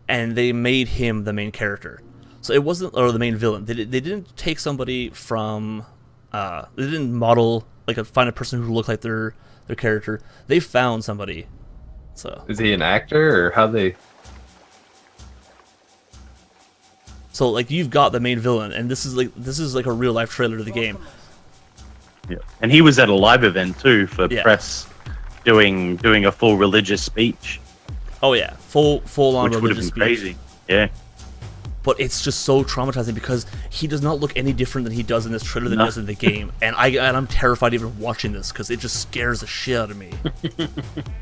and they made him the main character. So it wasn't, or the main villain. They didn't take somebody from, they didn't model, find a person who looked like their character. They found somebody. So is he an actor, or how they? So you've got the main villain, and this is like a real life trailer to the game. Yeah, and he was at a live event too for press, doing a full religious speech. Oh yeah, full on which religious would have been speech. crazy. Yeah. But it's just so traumatizing because he does not look any different than he does in this trailer than he does in the game, and I'm terrified even watching this because it just scares the shit out of me.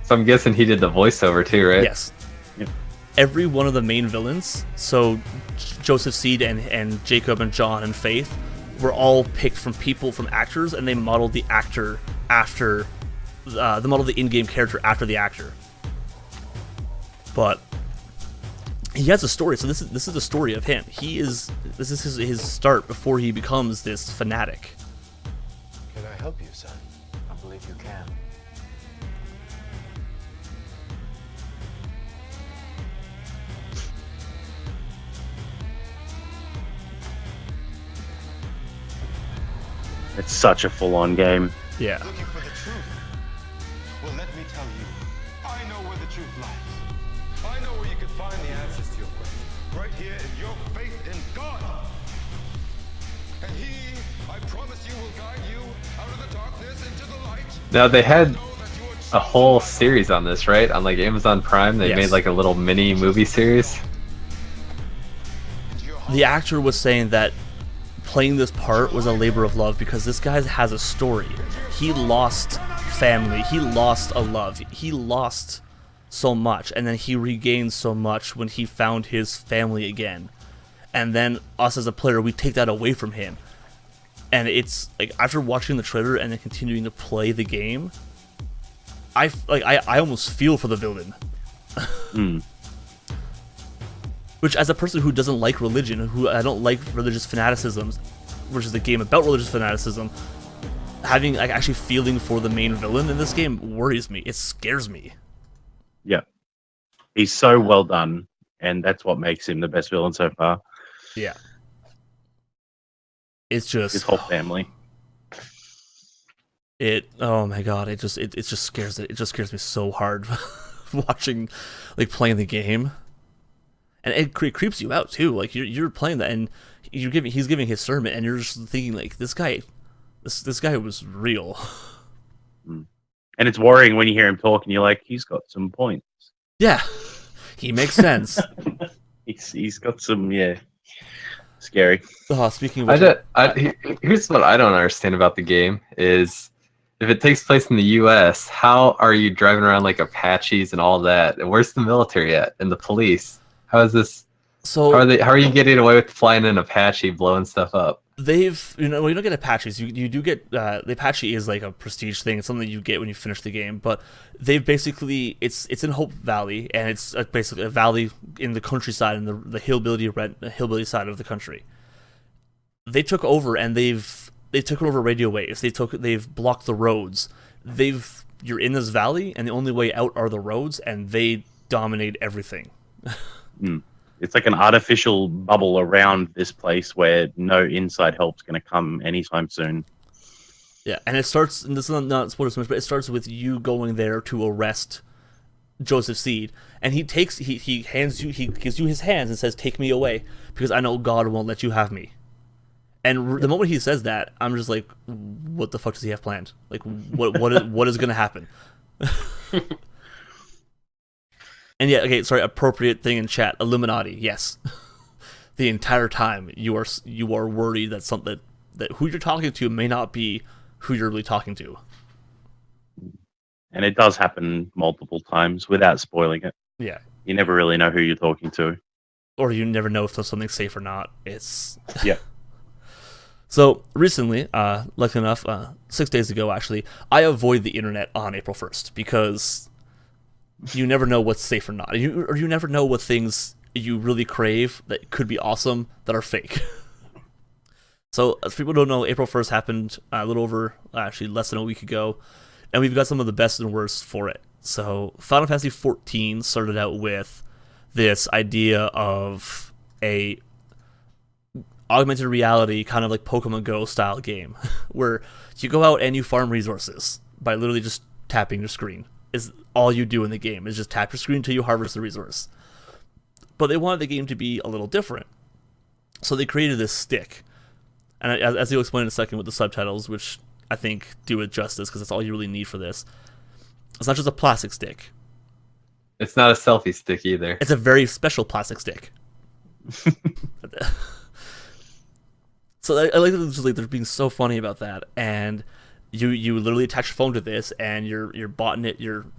So I'm guessing he did the voiceover too, right? Yes. Yep. Every one of the main villains, so Joseph Seed and Jacob and John and Faith, were all picked from actors, and they modeled the actor after, they modeled the in-game character after the actor. But he has a story, so this is the story of him. This is his start before he becomes this fanatic. Can I help you, son? I believe you can. It's such a full-on game. Yeah. Looking for the truth? Well, let me tell you, I know where the truth lies. I know where you can find the answers to your questions. Right here in your faith in God. And He, I promise you, will guide you out of the darkness into the light. Now they had a whole series on this, right? On Amazon Prime, they Yes. made a little mini movie series. The actor was saying that playing this part was a labor of love because this guy has a story. He lost family, he lost a love, he lost so much, and then he regained so much when he found his family again. And then us as a player, we take that away from him. And it's after watching the trailer and then continuing to play the game, I almost feel for the villain. Which, as a person who doesn't like religion, who I don't like religious fanaticism, which is a game about religious fanaticism, having actually feeling for the main villain in this game worries me. It scares me. Yeah. He's so well done, and that's what makes him the best villain so far. Yeah. It's just His whole family. Oh my god! It just scares it. It just scares me so hard watching, playing the game. And it creeps you out too. You're playing that, and he's giving his sermon, and you're just thinking this guy was real. And it's worrying when you hear him talk, and you're like, he's got some points. Yeah, he makes sense. he's got some scary. Speaking of which, Here's what I don't understand about the game is if it takes place in the U.S., how are you driving around like Apaches and all that? And where's the military at and the police? How is this? So how are you getting away with flying an Apache, blowing stuff up? they've you don't get Apaches. You do get the Apache is like a prestige thing. It's something you get when you finish the game. But they've basically it's in Hope Valley, and it's basically a valley in the countryside in the hillbilly side of the country. They took over, and they've taken over radio waves. They've blocked the roads. You're in this valley, and the only way out are the roads, and they dominate everything. It's like an artificial bubble around this place where no inside help's going to come anytime soon. Yeah, and it starts, and this is not spoilers so much, but it starts with you going there to arrest Joseph Seed, and he gives you his hands and says, "Take me away, because I know God won't let you have me." And the moment he says that, I'm just like, what the fuck does he have planned? Like, what is going to happen? And yeah, okay, sorry, appropriate thing in chat, Illuminati, yes. The entire time you are worried that that who you're talking to may not be who you're really talking to. And it does happen multiple times without spoiling it. Yeah. You never really know who you're talking to. Or you never know if something's safe or not. It's yeah. So recently, luckily enough, 6 days ago actually, I avoid the internet on April 1st because you never know what's safe or not. Or you never know what things you really crave that could be awesome that are fake. So, as people don't know, April 1st happened a little over, actually less than a week ago, and we've got some of the best and worst for it. So Final Fantasy XIV started out with this idea of a augmented reality, kind of like Pokemon Go style game, where you go out and you farm resources by literally just tapping your screen. Is all you do in the game is just tap your screen until you harvest the resource. But they wanted the game to be a little different, so they created this stick. And as he'll explain in a second with the subtitles, which I think do it justice because that's all you really need for this. It's not just a plastic stick. It's not a selfie stick either. It's a very special plastic stick. So I like that, just like they're being so funny about that, and you literally attach your phone to this, and your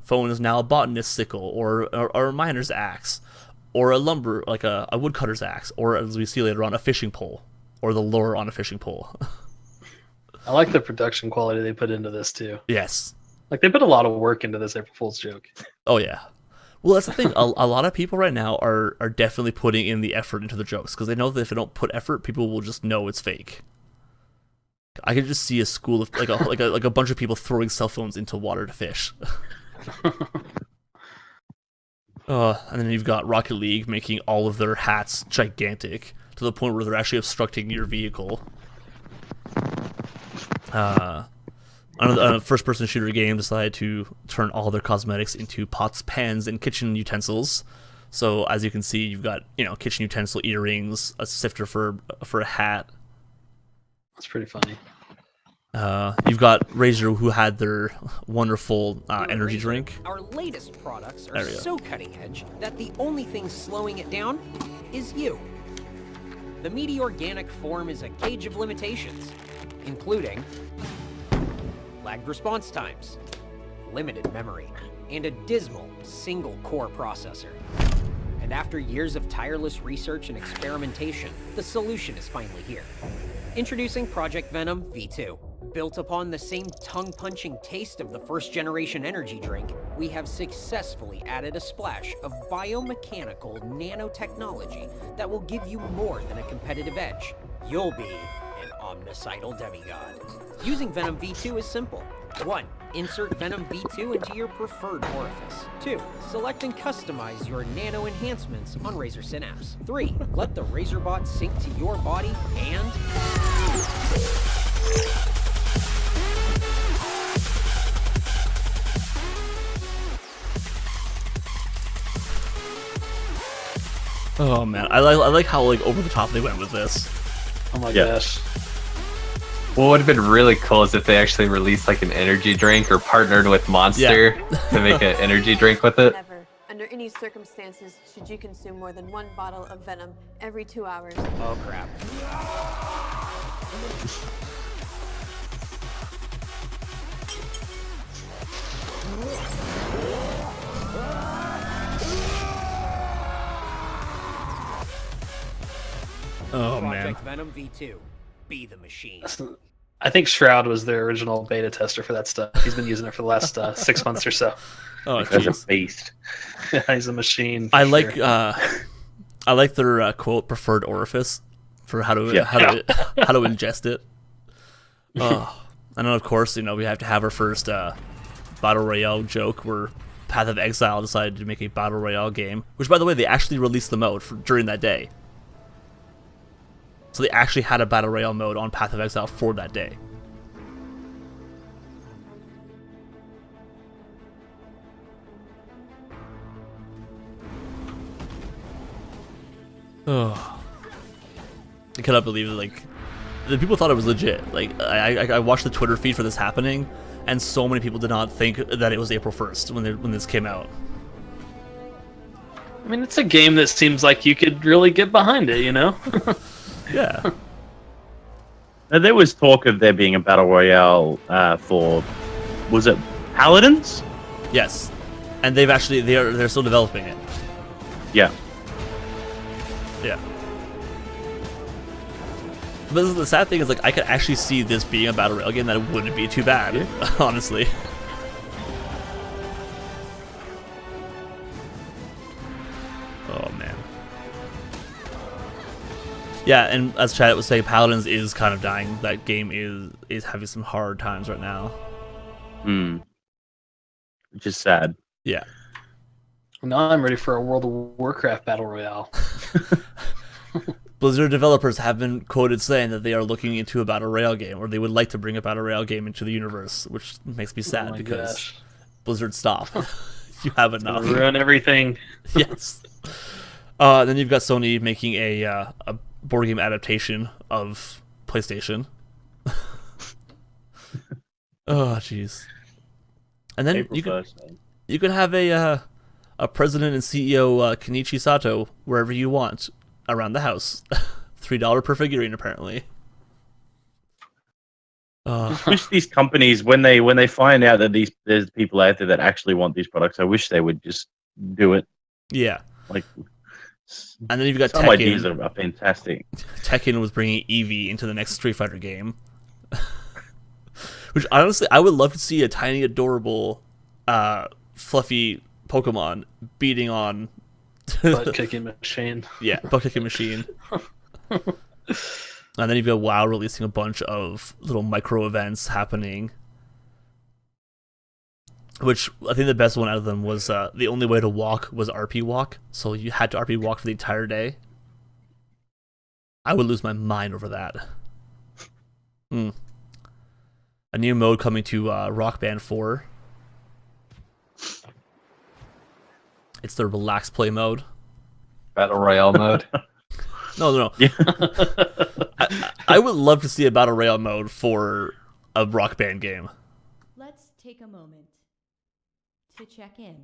phone is now a botanist's sickle, or a miner's axe, or a lumber like a woodcutter's axe, or as we see later on, a fishing pole, or the lure on a fishing pole. I like the production quality they put into this too. Yes. Like they put a lot of work into this April Fool's joke. Oh yeah. Well, that's the thing. A lot of people right now are definitely putting in the effort into the jokes because they know that if they don't put effort, people will just know it's fake. I could just see a school of like a bunch of people throwing cell phones into water to fish. And then you've got Rocket League making all of their hats gigantic to the point where they're actually obstructing your vehicle. A first-person shooter game decided to turn all their cosmetics into pots, pans, and kitchen utensils. So as you can see, you've got kitchen utensil earrings, a sifter for a hat. That's pretty funny. You've got Razer, who had their wonderful energy drink. Our latest products are so cutting edge that the only thing slowing it down is you. The meaty organic form is a cage of limitations, including lagged response times, limited memory, and a dismal single-core processor. And after years of tireless research and experimentation, the solution is finally here. Introducing Project Venom V2. Built upon the same tongue-punching taste of the first-generation energy drink, we have successfully added a splash of biomechanical nanotechnology that will give you more than a competitive edge. You'll be an omnicidal demigod. Using Venom V2 is simple. 1. Insert Venom V2 into your preferred orifice. 2. Select and customize your nano enhancements on Razer Synapse. 3. Let the Razer bot sync to your body and... Oh man, I like how over the top they went with this. Oh my gosh. What would have been really cool is if they actually released like an energy drink or partnered with Monster to make an energy drink with it. Never, under any circumstances, should you consume more than 1 bottle of Venom every 2 hours. Oh crap. Oh man. Project Venom V2. Be the machine. I think Shroud was the original beta tester for that stuff. He's been using it for the last 6 months or so. Oh, That's jeez. a beast. Yeah, he's a machine. I like their quote preferred orifice for how to ingest it. Oh, and then of course we have to have our first battle royale joke where Path of Exile decided to make a battle royale game, which by the way they actually released the mode during that day. So they actually had a battle royale mode on Path of Exile for that day. Oh, I cannot believe it. The people thought it was legit. I watched the Twitter feed for this happening, and so many people did not think that it was April 1st when this came out. I mean, it's a game that seems like you could really get behind it, Yeah. Now, there was talk of there being a battle royale for, was it Paladins? Yes, and they're still developing it. Yeah. Yeah. But the sad thing is, I could actually see this being a battle royale game that wouldn't be too bad, honestly. Oh man. Yeah, and as Chad was saying, Paladins is kind of dying. That game is having some hard times right now. Which is sad. Yeah. Now I'm ready for a World of Warcraft battle royale. Blizzard developers have been quoted saying that they are looking into a battle royale game, or they would like to bring a battle royale game into the universe, which makes me sad because gosh. Blizzard, stop. You have enough. Ruin everything. Yes. Then you've got Sony making a board game adaptation of PlayStation. Oh, jeez. And then you can have a president and CEO Kenichi Sato wherever you want around the house. $3 per figurine, apparently. I wish these companies, when they find out that there's people out there that actually want these products, I wish they would just do it. Yeah. Like, and then you've got some Tekken. ideas are fantastic. Tekken was bringing Eevee into the next Street Fighter game. Which, honestly, I would love to see a tiny, adorable, fluffy Pokemon beating on... Butt-kicking machine. Yeah, butt-kicking machine. And then you've got WoW releasing a bunch of little micro events happening. Which, I think the best one out of them was the only way to walk was RP walk. So you had to RP walk for the entire day. I would lose my mind over that. A new mode coming to Rock Band 4. It's the relax play mode. Battle Royale mode. No. Yeah. I would love to see a Battle Royale mode for a Rock Band game. Let's take a moment to check in.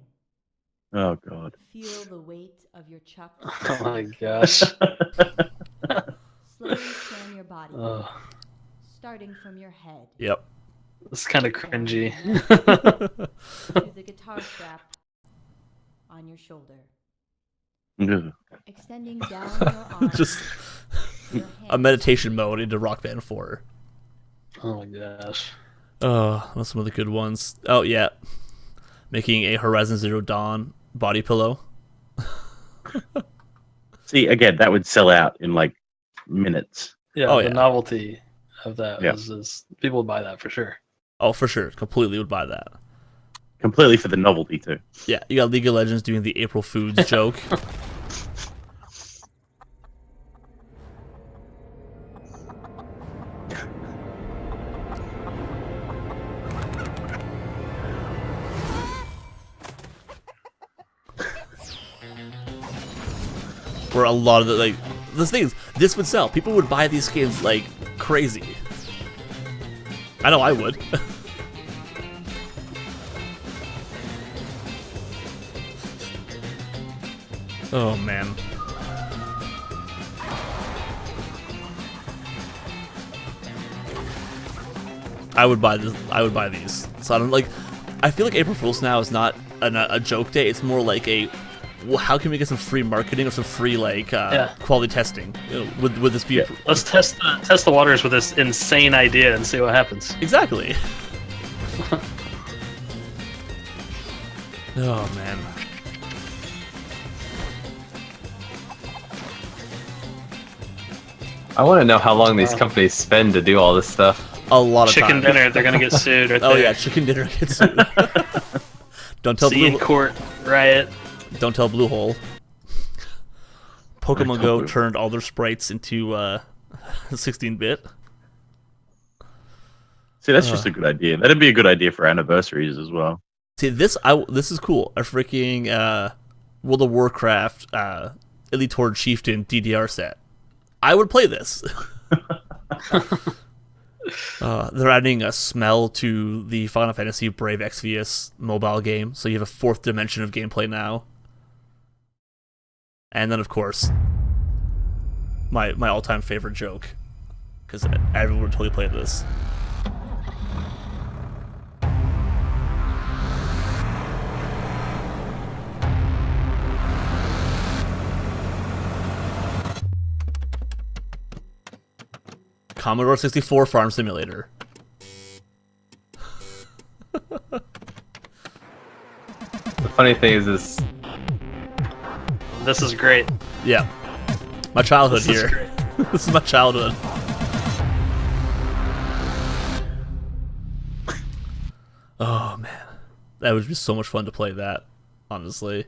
Oh, God. Feel the weight of your chucked. Oh my gosh. Slowly scan your body, starting from your head. Yep. It's kind of cringy. To the guitar strap on your shoulder. Extending down your arm. Just a meditation mode into Rock Band 4. Oh my gosh. Oh, that's some of the good ones. Oh, yeah. Making a Horizon Zero Dawn body pillow. See, again, that would sell out in like minutes. Yeah, the yeah. novelty of that is people would buy that for sure. Oh, for sure. Completely would buy that. Completely for the novelty, too. Yeah, you got League of Legends doing the April Foods joke. Where a lot of the, like, the thing is, this would sell. People would buy these games like crazy. I know I would. Oh man. I would buy this. I would buy these. So I don't like. I feel like April Fool's now is not a joke day. It's more like a, well, how can we get some free marketing or some free like quality testing? You know, would this be? Yeah. Let's test the waters with this insane idea and see what happens. Exactly. Oh man. I want to know how long these companies spend to do all this stuff. A lot of Chicken time. dinner, they're gonna get sued right Oh there. yeah, chicken dinner gets sued. Don't tell See in Blue. court riot. Don't tell Bluehole. Pokemon Go turned all their sprites into 16-bit. See, that's just a good idea. That'd be a good idea for anniversaries as well. See, this is cool. A freaking World of Warcraft Elite Horde Chieftain DDR set. I would play this. They're adding a smell to the Final Fantasy Brave Exvius mobile game, so you have a fourth dimension of gameplay now. And then, of course, my all-time favorite joke, because everyone would totally play this. Commodore 64 Farm Simulator. The funny thing is this. This is great. Yeah. My childhood This is here. great. This is my childhood. Oh, man. That would be so much fun to play that. honestly.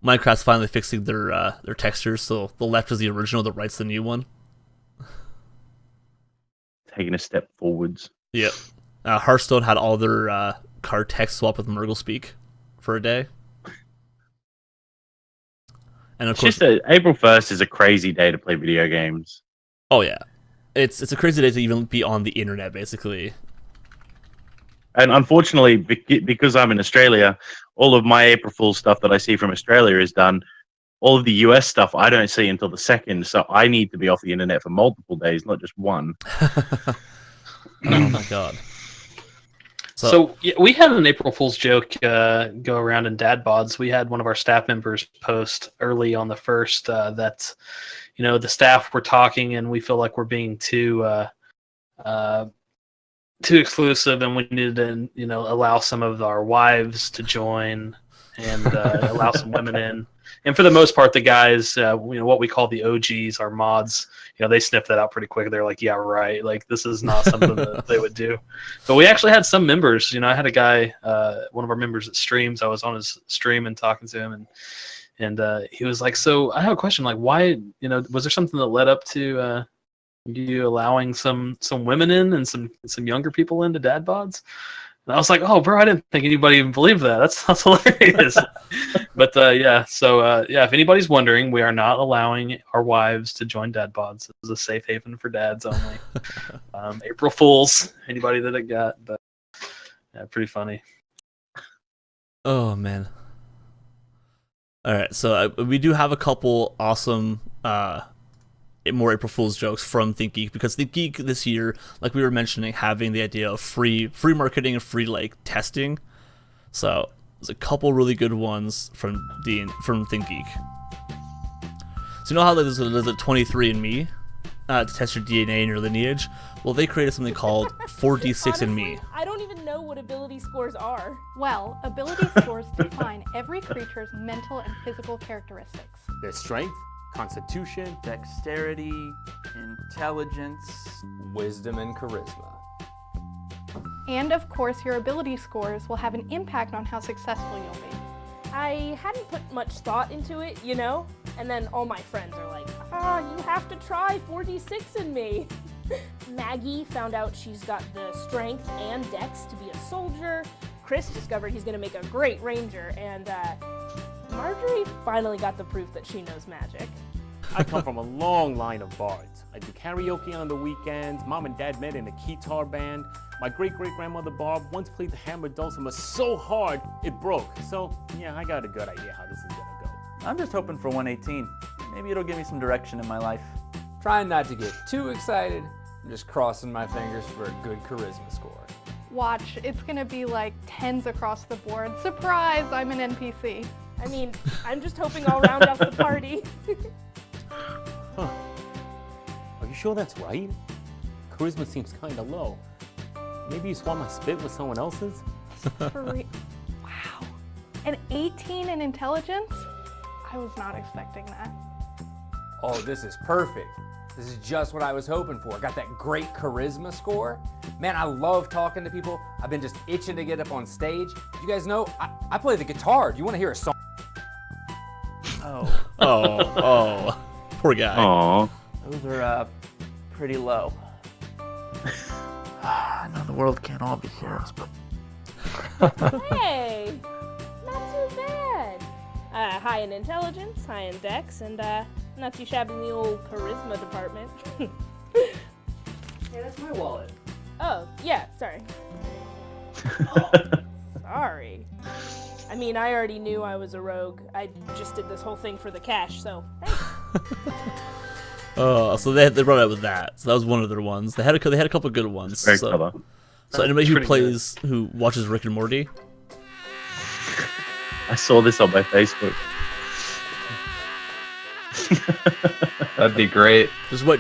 Minecraft's finally fixing their textures, so the left is the original, the right's the new one. Taking a step forwards. Yep. Hearthstone had all their card text swap with Murgle speak for a day. And of course, April 1st is a crazy day to play video games. Oh yeah, it's a crazy day to even be on the internet, basically. And unfortunately, because I'm in Australia, all of my April Fool's stuff that I see from Australia is done. All of the US stuff I don't see until the 2nd, so I need to be off the internet for multiple days, not just one. Oh my god. So yeah, we had an April Fool's joke go around in DadBods. We had one of our staff members post early on the 1st that, the staff were talking and we feel like we're being too exclusive, and we needed to, allow some of our wives to join and allow some women in. And for the most part, the guys, what we call the OGs, our mods, they sniffed that out pretty quick. They're like, yeah, right. Like, this is not something that they would do. But we actually had some members. I had a guy, one of our members that streams. I was on his stream and talking to him, and he was like, so I have a question. Like, why, was there something that led up to you allowing some women in and some younger people into DadBods? And I was like, oh, bro, I didn't think anybody even believed that. That's hilarious. But if anybody's wondering, we are not allowing our wives to join DadBods. This is a safe haven for dads only. April Fools, anybody that it got, but yeah, pretty funny. Oh man. All right, so we do have a couple awesome more April Fool's jokes from ThinkGeek, because ThinkGeek this year, like we were mentioning, having the idea of free marketing and free testing. So there's a couple really good ones from ThinkGeek. So you know how there's a 23andMe to test your DNA and your lineage? Well, they created something called 4D6andMe. I don't even know what ability scores are. Well, ability scores define every creature's mental and physical characteristics. Their strength, constitution, dexterity, intelligence, wisdom, and charisma. And of course, your ability scores will have an impact on how successful you'll be. I hadn't put much thought into it, and then all my friends are like, you have to try 4D6andMe. Maggie found out she's got the strength and dex to be a soldier. Chris discovered he's going to make a great ranger, and Marjorie finally got the proof that she knows magic. I come from a long line of bards. I do karaoke on the weekends. Mom and Dad met in a guitar band. My great-great-grandmother Barb once played the hammered dulcimer so hard it broke. So, yeah, I got a good idea how this is gonna go. I'm just hoping for 118. Maybe it'll give me some direction in my life. Trying not to get too excited. I'm just crossing my fingers for a good charisma score. Watch, it's gonna be like 10s across the board. Surprise, I'm an NPC. I mean, I'm just hoping I'll round out the party. Huh. Are you sure that's right? Charisma seems kinda low. Maybe you swap my spit with someone else's? Wow. An 18 in intelligence? I was not expecting that. Oh, this is perfect. This is just what I was hoping for. Got that great charisma score. Man, I love talking to people. I've been just itching to get up on stage. You guys know, I play the guitar. Do you want to hear a song? Oh, poor guy. Aww. Those are pretty low. I know the world can't all be heroes, but... Hey, not too bad. High in intelligence, high in dex, and not too shabby in the old charisma department. Hey, that's my wallet. Oh, yeah, sorry. Sorry. I mean, I already knew I was a rogue. I just did this whole thing for the cash, so thanks. So they brought out with that. So that was one of their ones. They had a couple of good ones. Very clever. So anybody who watches Rick and Morty? I saw this on my Facebook. That'd be great. Just wait.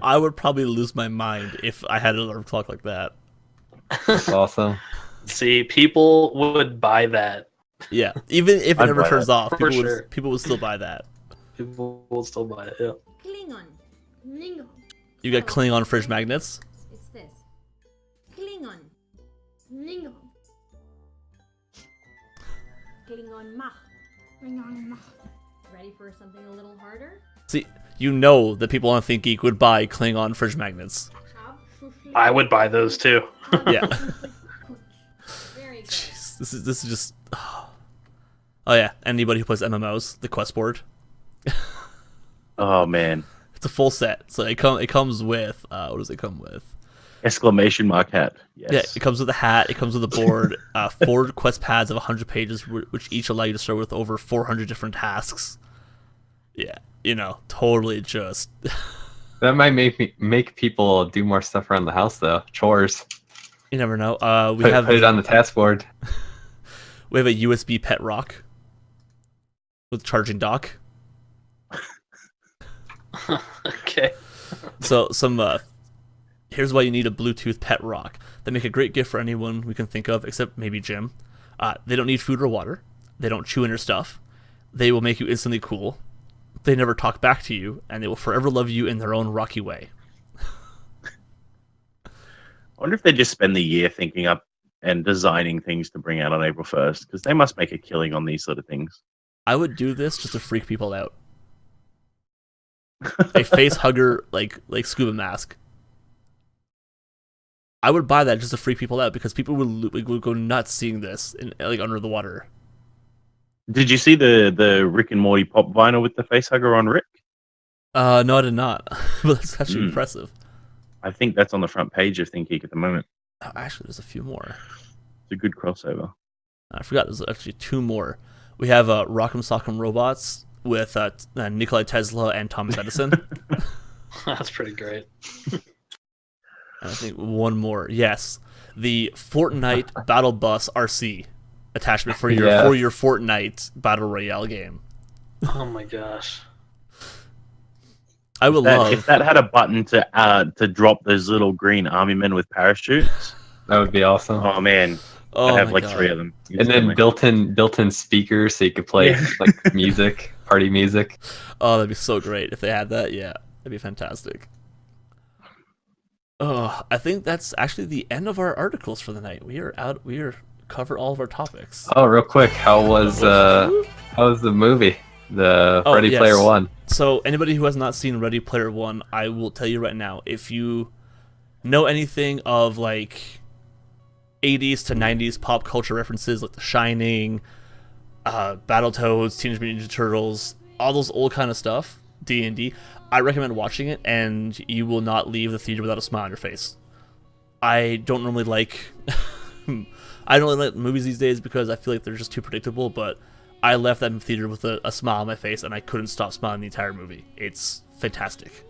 I would probably lose my mind if I had an alarm clock like that. That's awesome. See, people would buy that. Yeah, even if it I'd never buy turns that. off, For people sure. would still buy that. People will still buy it. Yeah. Klingon. Klingon. You got Klingon fridge magnets. It's this. Klingon. Klingon. Klingon mach. Klingon mach. Ready for something a little harder? See, you know that people on Think Geek would buy Klingon fridge magnets. I would buy those too. Yeah. Very good. Jeez, this is just. Oh yeah, anybody who plays MMOs, the quest board. Oh man. It's a full set, so it comes with what does it come with? Exclamation mark hat. Yes. Yeah, it comes with a hat. It comes with a board. 4 quest pads of 100 pages, which each allow you to start with over 400 different tasks. Yeah, totally just. That might make people do more stuff around the house though. Chores. You never know. We Put it on the task board. We have a USB pet rock with charging dock. Okay. So here's why you need a Bluetooth pet rock. They make a great gift for anyone we can think of, except maybe Jim. They don't need food or water. They don't chew in your stuff. They will make you instantly cool. They never talk back to you, and they will forever love you in their own rocky way. I wonder if they just spend the year thinking up and designing things to bring out on April 1st, because they must make a killing on these sort of things. I would do this just to freak people out. A face hugger like scuba mask. I would buy that just to freak people out because people would go nuts seeing this under the water. Did you see the Rick and Morty pop vinyl with the face hugger on Rick? No, I did not. But that's actually impressive. I think that's on the front page of Think Geek at the moment. Oh, actually, there's a few more. It's a good crossover. I forgot there's actually 2 more. We have Rock'em Sock'em Robots with Nikola Tesla and Thomas Edison. That's pretty great. And I think 1 more. Yes, the Fortnite Battle Bus RC attachment for your Fortnite Battle Royale game. Oh my gosh. I would love if that had a button to drop those little green army men with parachutes. That would be awesome. Oh man, I'd have like 3 of them. And then built-in speakers so you could play like music, party music. Oh, that'd be so great if they had that. Yeah, that'd be fantastic. Oh, I think that's actually the end of our articles for the night. We are covered all of our topics. Oh, real quick, how was the movie? Ready Player One. So anybody who has not seen Ready Player One, I will tell you right now, if you know anything of like 80s to 90s pop culture references like The Shining, Battletoads, Teenage Mutant Ninja Turtles, all those old kind of stuff, D&D, I recommend watching it, and you will not leave the theater without a smile on your face. I don't normally like movies these days because I feel like they're just too predictable, but I left that theater with a smile on my face, and I couldn't stop smiling the entire movie. It's fantastic.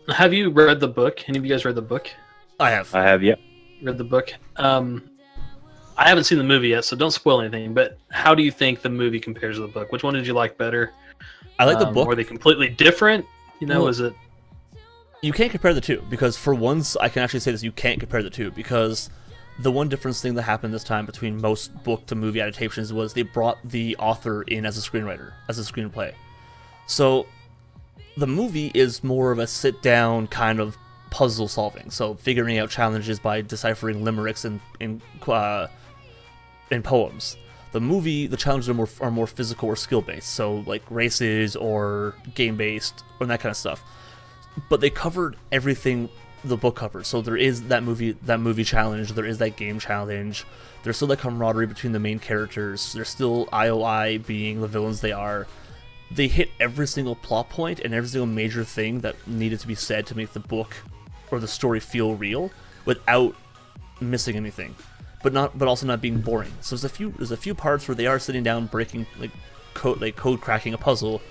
Have you read the book? Any of you guys read the book? I have. Yeah. Read the book. I haven't seen the movie yet, so don't spoil anything. But how do you think the movie compares to the book? Which one did you like better? I like the book. Were they completely different? Is it? You can't compare the two because, for once, I can actually say this: you can't compare the two because the one difference thing that happened this time between most book to movie adaptations was they brought the author in as a screenwriter, as a screenplay. So the movie is more of a sit-down kind of puzzle solving, so figuring out challenges by deciphering limericks in poems. The movie, the challenges are more physical or skill based, so like races or game based or that kind of stuff. But they covered everything the book covers. So there is that movie challenge, there is that game challenge, there's still that camaraderie between the main characters, there's still IOI being the villains they are. They hit every single plot point and every single major thing that needed to be said to make the book or the story feel real without missing anything, but also not being boring. So there's a few parts where they are sitting down breaking code cracking a puzzle,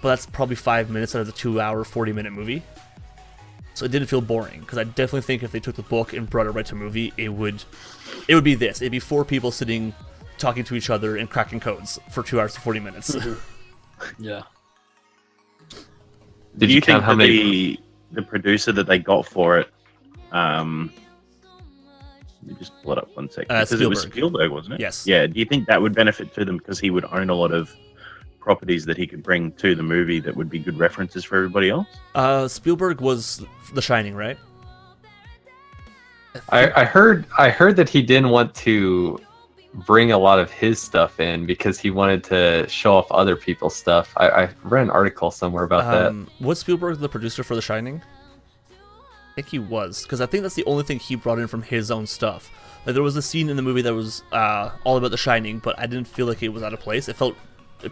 but that's probably 5 minutes out of the 2-hour 40-minute movie. So it didn't feel boring, because I definitely think if they took the book and brought it right to movie, it would be this. It'd be 4 people sitting, talking to each other and cracking codes for 2 hours and 40 minutes. Yeah. Did you think how many? the producer that they got for it. Let me just pull it up 1 second. Because it was Spielberg, wasn't it? Yes. Yeah. Do you think that would benefit to them because he would own a lot of properties that he could bring to the movie that would be good references for everybody else? Spielberg was The Shining, right? I heard that he didn't want to bring a lot of his stuff in because he wanted to show off other people's stuff. I read an article somewhere about that. Was Spielberg the producer for The Shining? I think he was, because I think that's the only thing he brought in from his own stuff. Like, there was a scene in the movie that was all about The Shining, but I didn't feel like it was out of place. It felt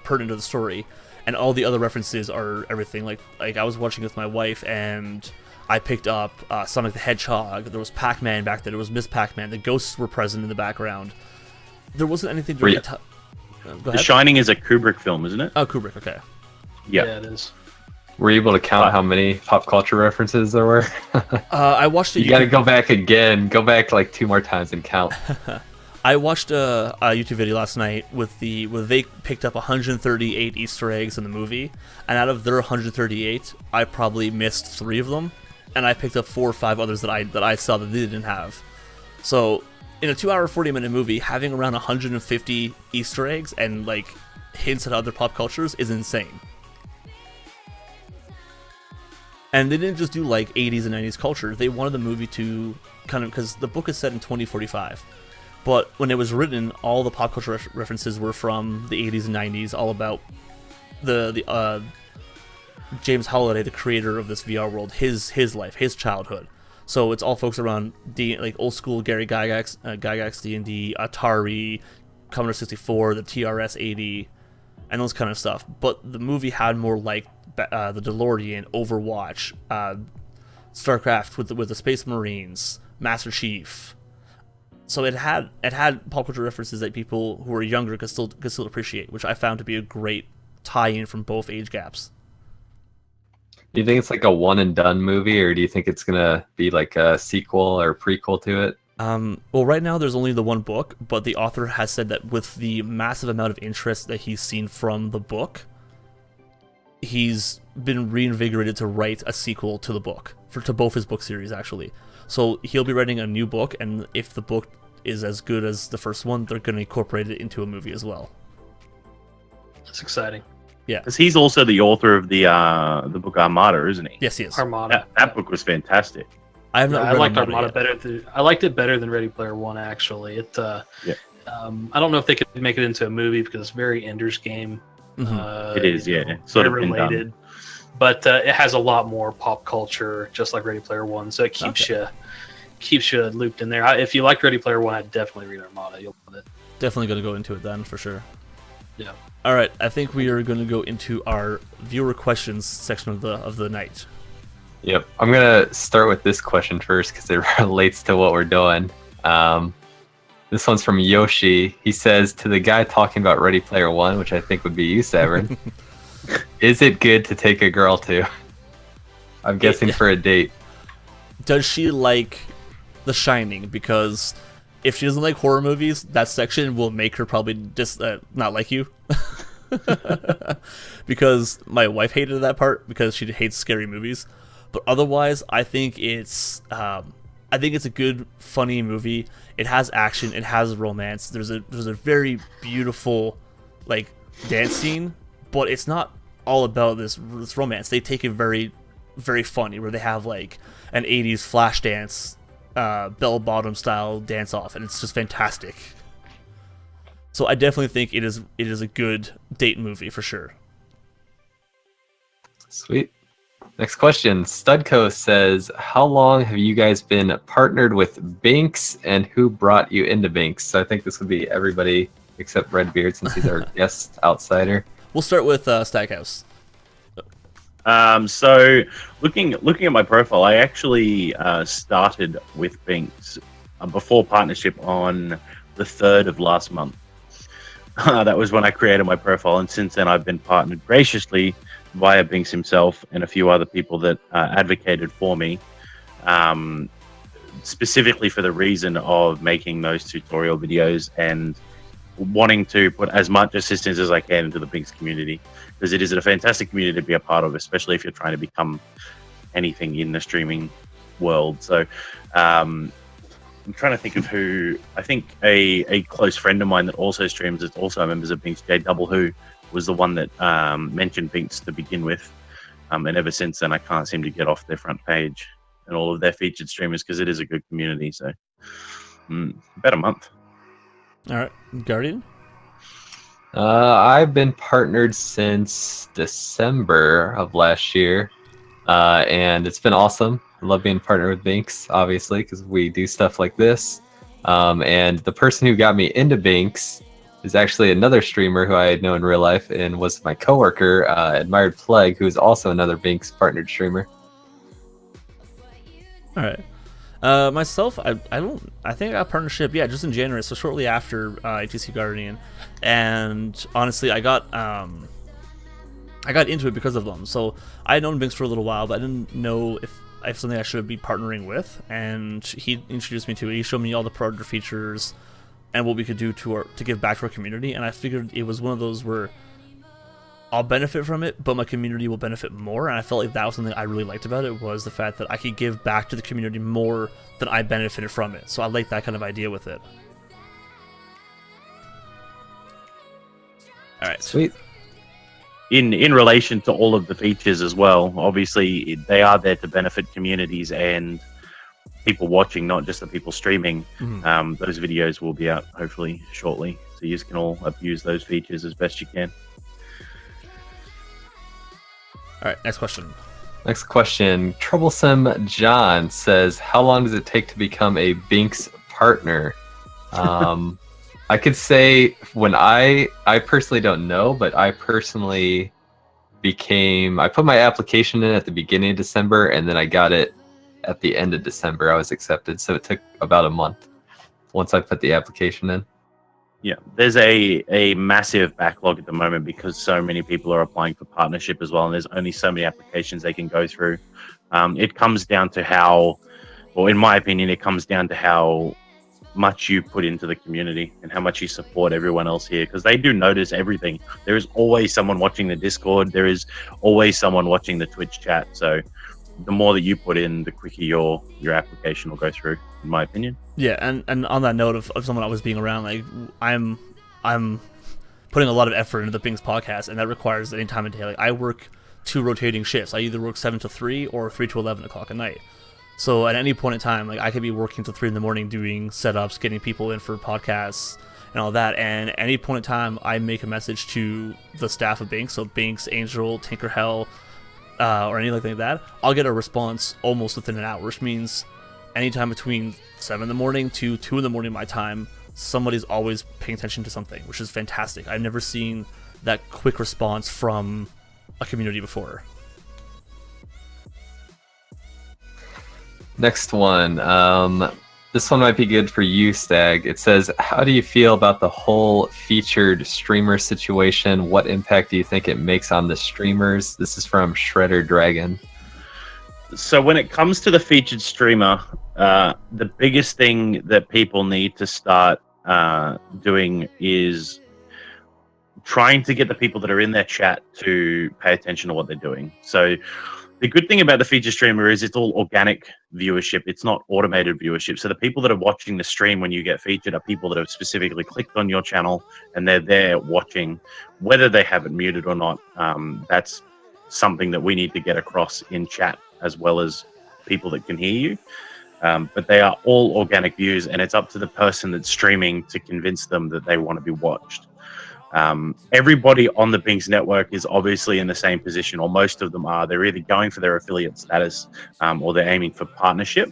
pertinent to the story, and all the other references are everything. Like I was watching with my wife, and I picked up Sonic the Hedgehog. There was Pac-Man back there. There was Miss Pac-Man. The ghosts were present in the background. There wasn't anything during The Shining is a Kubrick film, isn't it? Oh, Kubrick. Okay. Yeah, it is. Were you able to count how many pop culture references there were? I watched it. You got to go back again. Go back like 2 more times and count. I watched a YouTube video last night where they picked up 138 Easter eggs in the movie, and out of their 138, I probably missed 3 of them, and I picked up 4 or 5 others that I saw that they didn't have. So in a 2-hour, 40-minute movie, having around 150 Easter eggs and like hints at other pop cultures is insane. And they didn't just do like 80s and 90s culture. They wanted the movie to kind of, because the book is set in 2045. But when it was written, all the pop culture references were from the 80s and 90s, all about the James Holliday, the creator of this VR world, his life, his childhood. So it's all folks around like old school Gary Gygax D&D, Atari, Commodore 64, the TRS-80, and those kind of stuff. But the movie had more like the DeLorean, Overwatch, StarCraft with the Space Marines, Master Chief. So it had pop culture references that people who are younger could still appreciate, which I found to be a great tie-in from both age gaps. Do you think it's like a one and done movie, or do you think it's gonna be like a sequel or prequel to it? Well, right now there's only the one book, but the author has said that with the massive amount of interest that he's seen from the book, he's been reinvigorated to write a sequel to the book, to both his book series actually. So he'll be writing a new book, and if the book is as good as the first one, they're going to incorporate it into a movie as well. That's exciting. Yeah, because he's also the author of the book Armada, isn't he? Yes, he is. Armada. That book was fantastic. I have not. I liked Armada better. I liked it better than Ready Player One. Actually, I don't know if they could make it into a movie because it's very Ender's Game. Mm-hmm. It is, yeah, sort of related, but it has a lot more pop culture, just like Ready Player One. So it keeps you looped in there. If you liked Ready Player One, I'd definitely read Armada. You'll love it. Definitely going to go into it then for sure. Yeah. All right, I think we are going to go into our viewer questions section of the night. Yep, I'm gonna start with this question first because it relates to what we're doing. This one's from Yoshi. He says, to the guy talking about Ready Player One, which I think would be you, Severin, is it good to take a girl to? I'm guessing for a date. Does she like The Shining? Because if she doesn't like horror movies, that section will make her probably just not like you. Because my wife hated that part because she hates scary movies. But otherwise, I think it's a good, funny movie. It has action. It has romance. There's a very beautiful like dance scene, but it's not all about this romance. They take it very, very funny, where they have like an 80s flash dance, bell bottom style dance off, and it's just fantastic. So I definitely think it is a good date movie for sure. Sweet. Next question. Studco says, how long have you guys been partnered with Binx, and who brought you into Binx? So I think this would be everybody except Redbeard, since he's our guest outsider. We'll start with Stackhouse. So looking at my profile, I actually started with Binx before partnership on the 3rd of last month. That was when I created my profile, and since then I've been partnered graciously via Binx himself and a few other people that advocated for me, specifically for the reason of making those tutorial videos and wanting to put as much assistance as I can into the Binx community, because it is a fantastic community to be a part of, especially if you're trying to become anything in the streaming world. So I'm trying to think of who. I think a close friend of mine that also streams, is also members of Binx, J Double Who, was the one that mentioned Binx to begin with. And ever since then, I can't seem to get off their front page and all of their featured streamers, because it is a good community. So about a month. All right, Guardian. I've been partnered since December of last year, and it's been awesome. I love being partnered with Binx, obviously, because we do stuff like this. And the person who got me into Binx is actually another streamer who I had known in real life and was my coworker, Admired Plague, who is also another Binx partnered streamer. All right. Myself, I think I got a partnership, just in January, so shortly after ATC Guardian, and honestly, I got into it because of them. So I had known Binx for a little while, but I didn't know if I have something I should be partnering with, and he introduced me to it. He showed me all the partner features and what we could do to give back to our community, and I figured it was one of those where I'll benefit from it, but my community will benefit more, and I felt like that was something I really liked about it, was the fact that I could give back to the community more than I benefited from it. So I like that kind of idea with it. All right, sweet. In relation to all of the features as well, obviously they are there to benefit communities and people watching, not just the people streaming. Those videos will be out hopefully shortly, so you can all abuse those features as best you can. All right, next question. Next question. Troublesome John says, how long does it take to become a Binx partner? I could say when I personally don't know, but I personally I put my application in at the beginning of December, and then I got it at the end of December. I was accepted, so it took about a month once I put the application in. Yeah, there's a massive backlog at the moment because so many people are applying for partnership as well, and there's only so many applications they can go through. It comes down to how, or in my opinion, it comes down to how much you put into the community and how much you support everyone else here, because they do notice everything. There is always someone watching the Discord. There is always someone watching the Twitch chat. So the more that you put in, the quicker your application will go through, in my opinion. Yeah, and on that note of someone always being around, like I'm putting a lot of effort into the Binx podcast, and that requires any time of day. Like I work 2 rotating shifts. I either work 7 to 3 or 3 to 11 o'clock at night. So at any point in time, like I could be working till 3 in the morning doing setups, getting people in for podcasts and all that. And at any point in time, I make a message to the staff of Binx, so Binx, Angel, Tinkerhell, or anything like that. I'll get a response almost within an hour, which means anytime between 7 in the morning to 2 in the morning my time, somebody's always paying attention to something, which is fantastic. I've never seen that quick response from a community before. Next one. This one might be good for you, Stag. It says, how do you feel about the whole featured streamer situation? What impact do you think it makes on the streamers? This is from Shredder Dragon. So when it comes to the featured streamer, the biggest thing that people need to start doing is trying to get the people that are in their chat to pay attention to what they're doing. So the good thing about the featured streamer is it's all organic viewership. It's not automated viewership. So the people that are watching the stream when you get featured are people that have specifically clicked on your channel and they're there watching, whether they have it muted or not. That's something that we need to get across in chat, as well as people that can hear you. But they are all organic views, and it's up to the person that's streaming to convince them that they want to be watched. Everybody on the Binx network is obviously in the same position, or most of them are. They're either going for their affiliate status or they're aiming for partnership.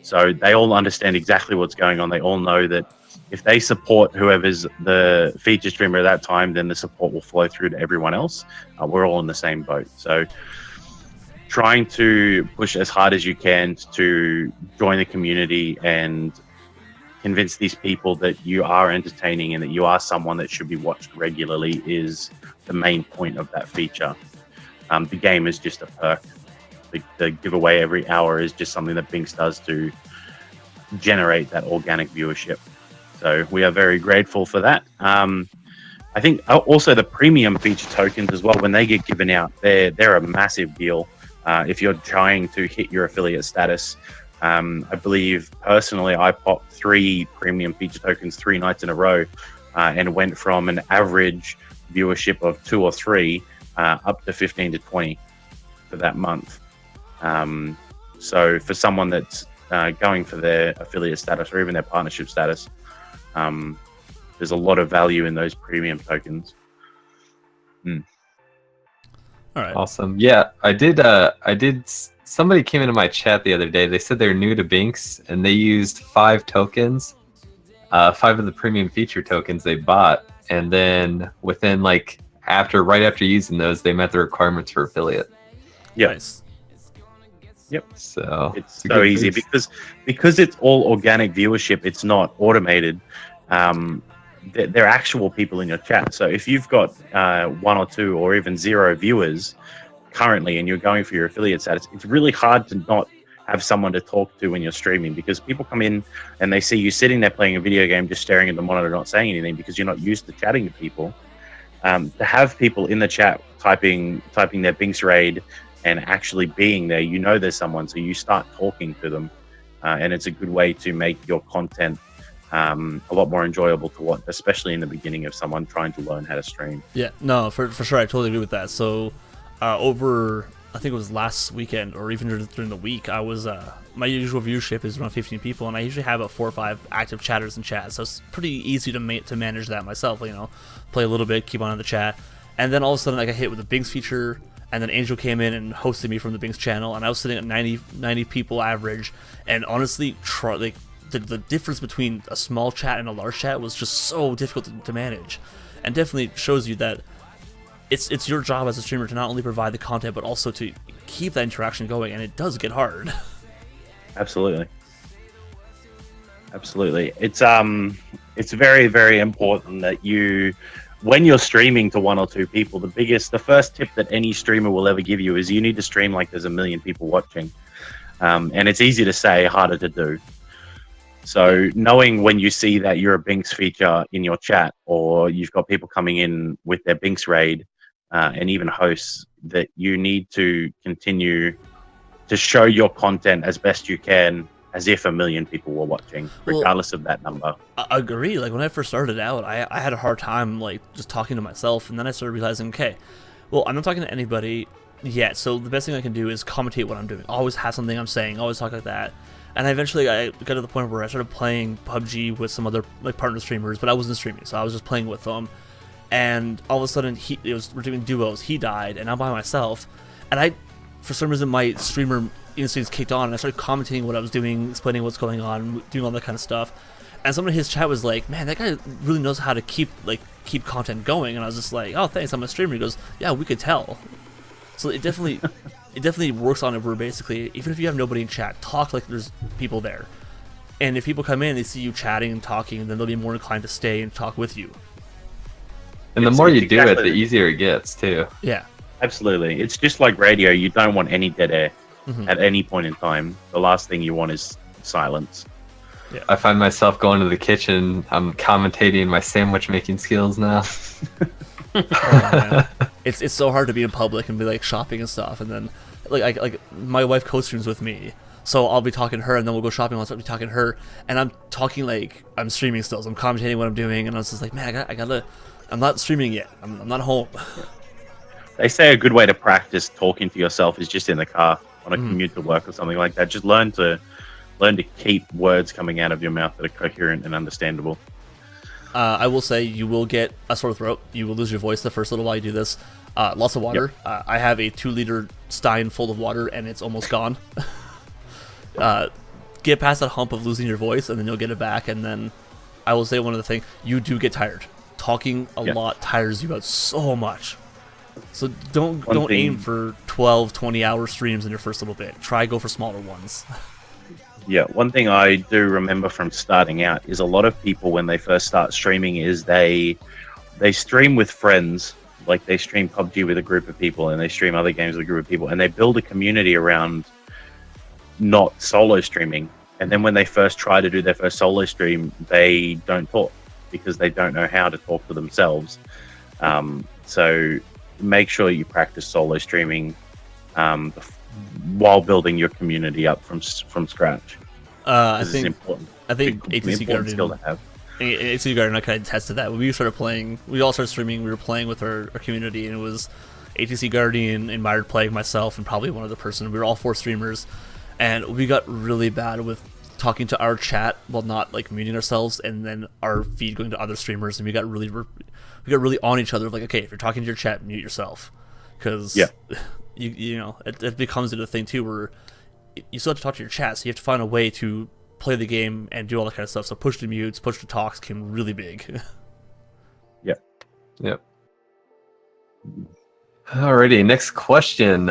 So they all understand exactly what's going on. They all know that if they support whoever's the feature streamer at that time, then the support will flow through to everyone else. We're all in the same boat. So trying to push as hard as you can to join the community and convince these people that you are entertaining and that you are someone that should be watched regularly is the main point of that feature. The game is just a perk. The giveaway every hour is just something that Binx does to generate that organic viewership. So we are very grateful for that. I think also the premium feature tokens as well, when they get given out, they're a massive deal. if you're trying to hit your affiliate status. I believe personally I popped 3 premium feature tokens 3 nights in a row, and went from an average viewership of 2 or 3 up to 15 to 20 for that month. So for someone that's going for their affiliate status or even their partnership status, there's a lot of value in those premium tokens. All right. Awesome. Yeah, I did. Somebody came into my chat the other day. They said they're new to Binx and they used 5 tokens, 5 of the premium feature tokens they bought, and then within right after using those, they met the requirements for affiliate. Yeah. Nice. Yep. So it's so easy because it's all organic viewership. It's not automated. They're actual people in your chat. So if you've got 1 or 2 or even 0 viewers currently and you're going for your affiliate status, it's really hard to not have someone to talk to when you're streaming, because people come in and they see you sitting there playing a video game, just staring at the monitor, not saying anything because you're not used to chatting to people. To have people in the chat typing their Binx raid and actually being there, there's someone, so you start talking to them, and it's a good way to make your content a lot more enjoyable to watch, especially in the beginning of someone trying to learn how to stream. Yeah, no, for sure, I totally agree with that. So over, I think it was last weekend or even during the week, I was my usual viewership is around 15 people, and I usually have about 4 or 5 active chatters in chat, so it's pretty easy to manage that myself. Play a little bit, keep on in the chat, and then all of a sudden I got hit with the Binx feature, and then Angel came in and hosted me from the Binx channel, and I was sitting at 90 people average, and honestly, the difference between a small chat and a large chat was just so difficult to manage, and definitely shows you that it's your job as a streamer to not only provide the content but also to keep that interaction going, and it does get hard. Absolutely. It's very, very important that when you're streaming to 1 or 2 people, the first tip that any streamer will ever give you is you need to stream like there's 1 million people watching, and it's easy to say, harder to do. So knowing when you see that you're a Binx feature in your chat, or you've got people coming in with their Binx raid, and even hosts, that you need to continue to show your content as best you can, as if 1 million people were watching, regardless of that number. I agree. When I first started out, I had a hard time just talking to myself, and then I started realizing, okay, well, I'm not talking to anybody yet, so the best thing I can do is commentate what I'm doing. Always have something I'm saying, always talk like that. And eventually I got to the point where I started playing PUBG with some other partner streamers, but I wasn't streaming, so I was just playing with them. And all of a sudden, we're doing duos. He died, and I'm by myself. And for some reason, my streamer instincts kicked on, and I started commentating what I was doing, explaining what's going on, doing all that kind of stuff. And someone in his chat was like, "Man, that guy really knows how to keep content going." And I was just like, "Oh, thanks, I'm a streamer." He goes, "Yeah, we could tell." So it definitely works on it where basically, even if you have nobody in chat, talk like there's people there. And if people come in, they see you chatting and talking, then they'll be more inclined to stay and talk with you. And the more you do it, the easier it gets, too. Yeah. Absolutely. It's just like radio. You don't want any dead air at any point in time. The last thing you want is silence. Yeah. I find myself going to the kitchen. I'm commentating my sandwich making skills now. It's so hard to be in public and be shopping and stuff, and then my wife co-streams with me, so I'll be talking to her, and then we'll go shopping. I'll be talking to her, and I'm talking like I'm streaming still. So I'm commentating what I'm doing, and I was just like, man, I'm not streaming yet. I'm not home. They say a good way to practice talking to yourself is just in the car on a commute to work or something like that. Just learn to keep words coming out of your mouth that are coherent and understandable. I will say you will get a sore throat. You will lose your voice the first little while you do this. Lots of water. Yep. I have a 2-liter stein full of water, and it's almost gone. Get past that hump of losing your voice, and then you'll get it back. And then I will say one other thing. You do get tired. Talking a lot tires you out so much. So don't aim for 12, 20-hour streams in your first little bit. Go for smaller ones. Yeah, one thing I do remember from starting out is a lot of people, when they first start streaming, is they stream with friends. Like, they stream PUBG with a group of people, and they stream other games with a group of people, and they build a community around not solo streaming. And then when they first try to do their first solo stream, they don't talk because they don't know how to talk to themselves. So make sure you practice solo streaming while building your community up from scratch. I think it's important. I think ATC Guardian skill to have. ATC Guardian, I kind of tested that when we started playing. We all started streaming. We were playing with our community, and it was ATC Guardian and Myred playing, myself, and probably one other person. We were all 4 streamers, and we got really bad with talking to our chat while not like muting ourselves, and then our feed going to other streamers, and we got really on each other. Like, okay, if you're talking to your chat, mute yourself, because you know it becomes a thing too where you still have to talk to your chat, so you have to find a way to play the game and do all that kind of stuff. So push to mutes, push to talks came really big. Yep. Alrighty, next question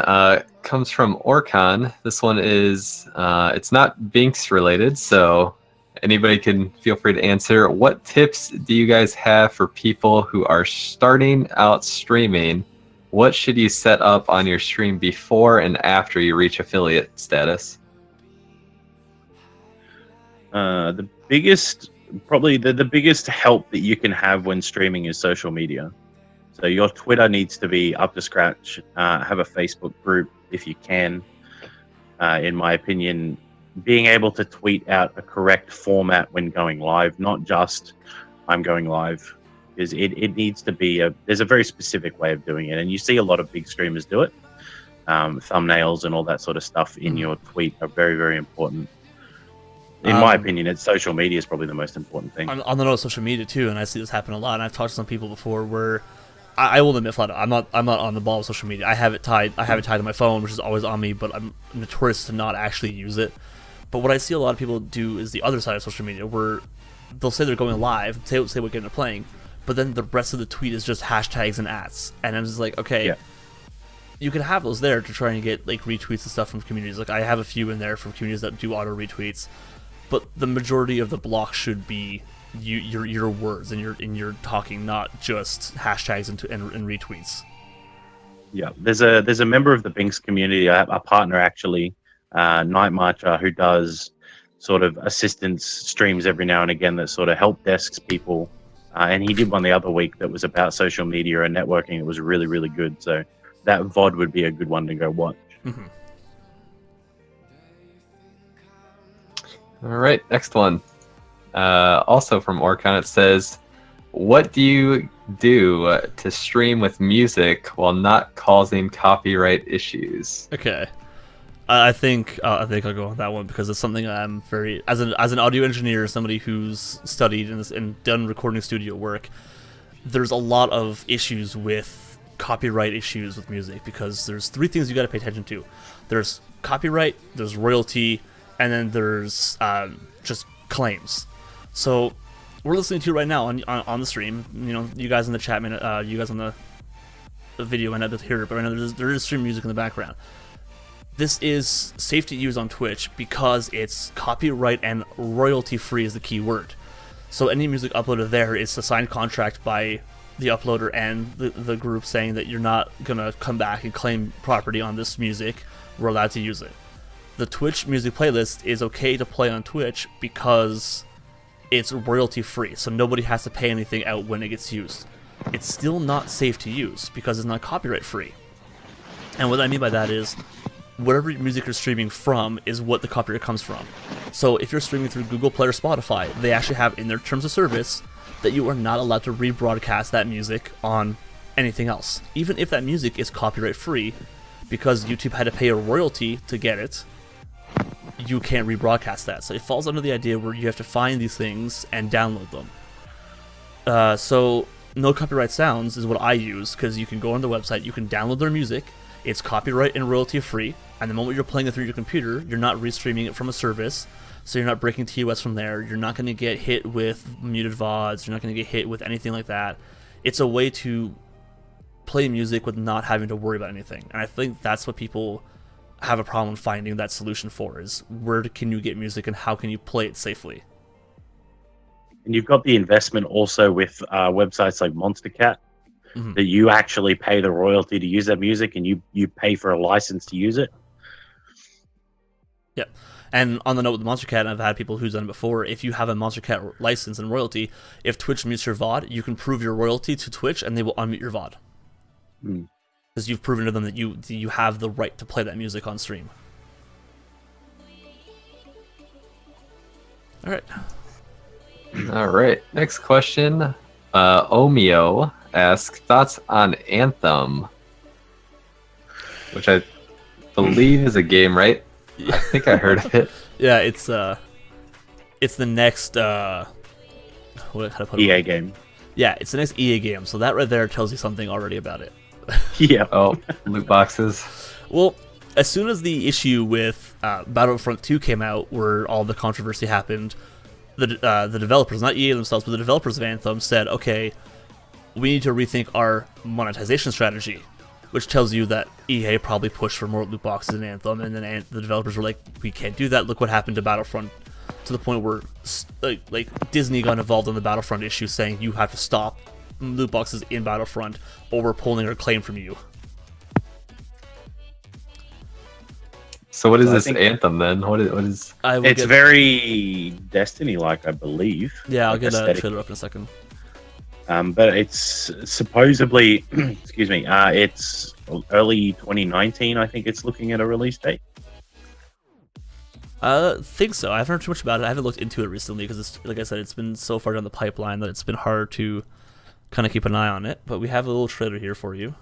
comes from Orcon. This one is, it's not Binx related, so anybody can feel free to answer. What tips do you guys have for people who are starting out streaming? What should you set up on your stream before and after you reach affiliate status? The biggest help that you can have when streaming is social media. So your Twitter needs to be up to scratch. Have a Facebook group if you can. In my opinion, being able to tweet out a correct format when going live, not just I'm going live, because it needs to be there's a very specific way of doing it, and you see a lot of big streamers do it. Thumbnails and all that sort of stuff in your tweet are very, very important. In my opinion, it's social media is probably the most important thing. On the note of social media too, and I see this happen a lot, and I've talked to some people before where I will admit flat out, I'm not on the ball with social media. I have it tied to my phone, which is always on me, but I'm notorious to not actually use it. But what I see a lot of people do is the other side of social media, where they'll say they're going live, say what game they're playing, but then the rest of the tweet is just hashtags and ats, and I'm just like, okay, you can have those there to try and get like retweets and stuff from communities. Like I have a few in there from communities that do auto retweets, but the majority of the block should be your words and your talking, not just hashtags and retweets. Yeah, there's a member of the Binx community, a partner actually, Night Marcher, who does sort of assistance streams every now and again that sort of help desks people, and he did one the other week that was about social media and networking. It was really, really good. So that VOD would be a good one to go watch. Mm-hmm. All right, next one. Also from Orcon, it says, what do you do to stream with music while not causing copyright issues? Okay. I think I'll go on that one because it's something I'm very, as an audio engineer, somebody who's studied and done recording studio work, there's a lot of issues with copyright issues with music because there's 3 things you got to pay attention to. There's copyright, there's royalty, and then there's just claims. So we're listening to right now on the stream. You know, you guys in the chat, you guys on the video might not be able to hear it, but right now there is stream music in the background. This is safe to use on Twitch because it's copyright and royalty free is the key word. So any music uploaded there is a signed contract by the uploader and the group saying that you're not gonna come back and claim property on this music. We're allowed to use it. The Twitch music playlist is okay to play on Twitch because it's royalty free, so nobody has to pay anything out when it gets used. It's still not safe to use because it's not copyright free. And what I mean by that is, whatever music you're streaming from is what the copyright comes from. So if you're streaming through Google Play or Spotify, they actually have in their terms of service that you are not allowed to rebroadcast that music on anything else, even if that music is copyright free, because YouTube had to pay a royalty to get it. You can't rebroadcast that. So it falls under the idea where you have to find these things and download them. So no copyright sounds is what I use, because you can go on the website, you can download their music, it's copyright and royalty free, and the moment you're playing it through your computer, you're not restreaming it from a service, so you're not breaking TOS from there, you're not going to get hit with muted VODs, you're not going to get hit with anything like that. It's a way to play music with not having to worry about anything, and I think that's what people have a problem finding that solution for, is where can you get music and how can you play it safely. And you've got the investment also with websites like Monster Cat, that you actually pay the royalty to use that music, and you pay for a license to use it. Yeah, and on the note with the Monster Cat, I've had people who's done it before. If you have a Monster Cat license and royalty, if Twitch mutes your VOD, you can prove your royalty to Twitch, and they will unmute your VOD. because you've proven to them that you have the right to play that music on stream. All right. All right. Next question. Omeo asks thoughts on Anthem, which I believe is a game, right? I think I heard of it. Yeah, it's the next how to put it? EA game. Yeah, it's the next EA game. So that right there tells you something already about it. Yeah. Oh, loot boxes. Well, as soon as the issue with Battlefront 2 came out, where all the controversy happened, the developers, not EA themselves, but the developers of Anthem said, okay, we need to rethink our monetization strategy, which tells you that EA probably pushed for more loot boxes in Anthem, and then the developers were like, we can't do that. Look what happened to Battlefront, to the point where like Disney got involved in the Battlefront issue, saying you have to stop loot boxes in Battlefront, or we're pulling our claim from you. So what is this Anthem then? What is? It's very Destiny-like, I believe. Yeah, I'll like get a aesthetic. trailer up in a second. But it's supposedly, excuse me, it's early 2019. I think it's looking at a release date. Think so. I haven't heard too much about it. I haven't looked into it recently because, it's, like I said, it's been so far down the pipeline that it's been hard to kind of keep an eye on it. But we have a little trailer here for you.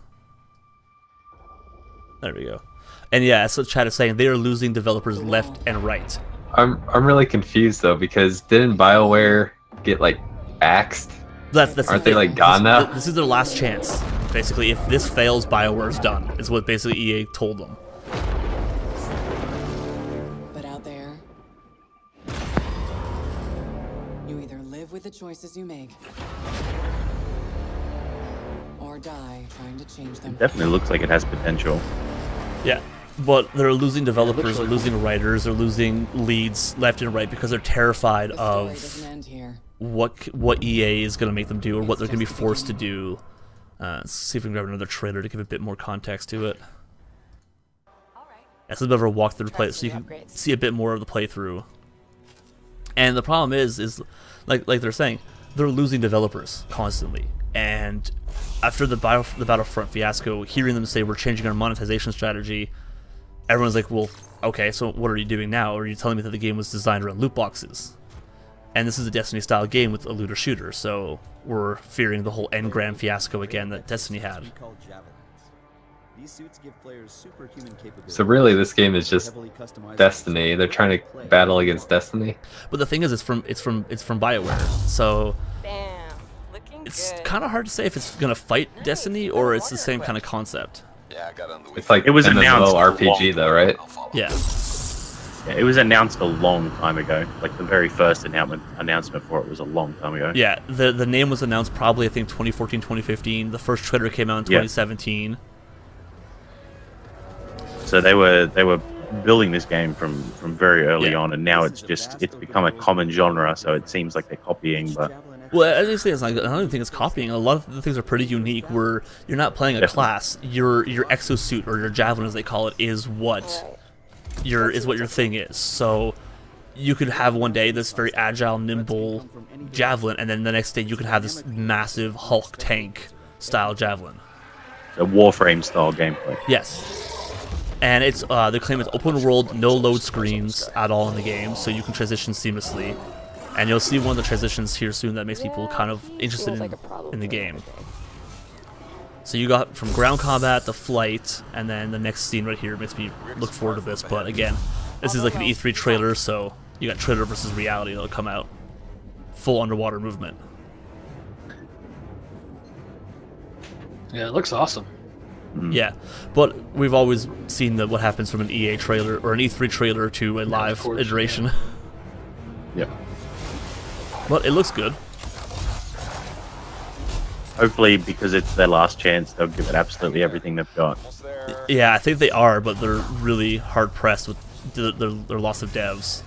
There we go. And yeah, that's what chat is saying. They are losing developers left and right. I'm really confused though, because didn't BioWare get like axed? Aren't they like gone now? This is their last chance. Basically, if this fails, BioWare's done. Is what basically EA told them. But out there, you either live with the choices you make, or die trying to change them. It definitely looks like it has potential. Yeah, but they're losing developers, they're losing writers, they're losing leads left and right because they're terrified of what EA is going to make them do or what they're going to be forced to do. Let's see if we can grab another trailer to give a bit more context to it. That's a bit of a walkthrough play, so you can see a bit more of the playthrough. And the problem is like they're saying, they're losing developers constantly. And after the Battlefront fiasco, hearing them say we're changing our monetization strategy, everyone's like, well, okay, so what are you doing now? Are you telling me that the game was designed around loot boxes? And this is a Destiny-style game with a looter shooter, so we're fearing the whole engram fiasco again that Destiny had. So really, this game is just Destiny. They're trying to battle against Destiny. But the thing is, it's from BioWare, so it's kind of hard to say if it's gonna fight Destiny or it's the same kind of concept. It's like it was MMO announced RPG though, right? Yeah. Yeah, it was announced a long time ago. Like the very first announcement for it was a long time ago. Yeah, the name was announced probably I think 2014, 2015. The first trailer came out in 2017. So they were building this game from very early on, and now it's become a common genre. So it seems like they're copying, but. Well, as you say, I don't even think it's copying. A lot of the things are pretty unique. Where you're not playing a class, your exosuit or your javelin, as they call it, is what your thing is. So you could have one day this very agile, nimble javelin, and then the next day you could have this massive Hulk tank style javelin. A Warframe style gameplay. Yes. And it's they claim it's open world, no load screens at all in the game, so you can transition seamlessly. And you'll see one of the transitions here soon that makes people kind of interested in the game. So you got from ground combat to flight, and then the next scene right here makes me look forward to this. But again, this is like an E3 trailer, so you got trailer versus reality that'll come out. Full underwater movement. Yeah, it looks awesome. Yeah, but we've always seen what happens from an EA trailer or an E3 trailer to a live iteration. Yeah. But it looks good. Hopefully, because it's their last chance, they'll give it absolutely everything they've got. Yeah, I think they are, but they're really hard pressed with their loss of devs.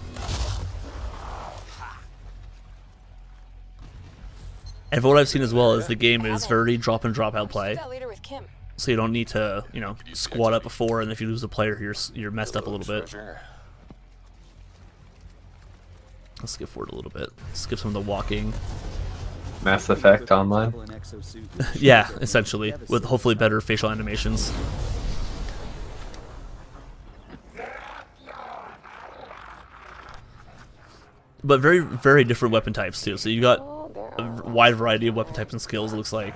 And what I've seen as well is the game is very drop and drop out play. So you don't need to, squat up before, and if you lose a player, you're messed up a little bit. Let's skip forward a little bit. Skip some of the walking. Mass Effect Online. Yeah, essentially, with hopefully better facial animations. But very, very different weapon types too. So you got a wide variety of weapon types and skills. It looks like.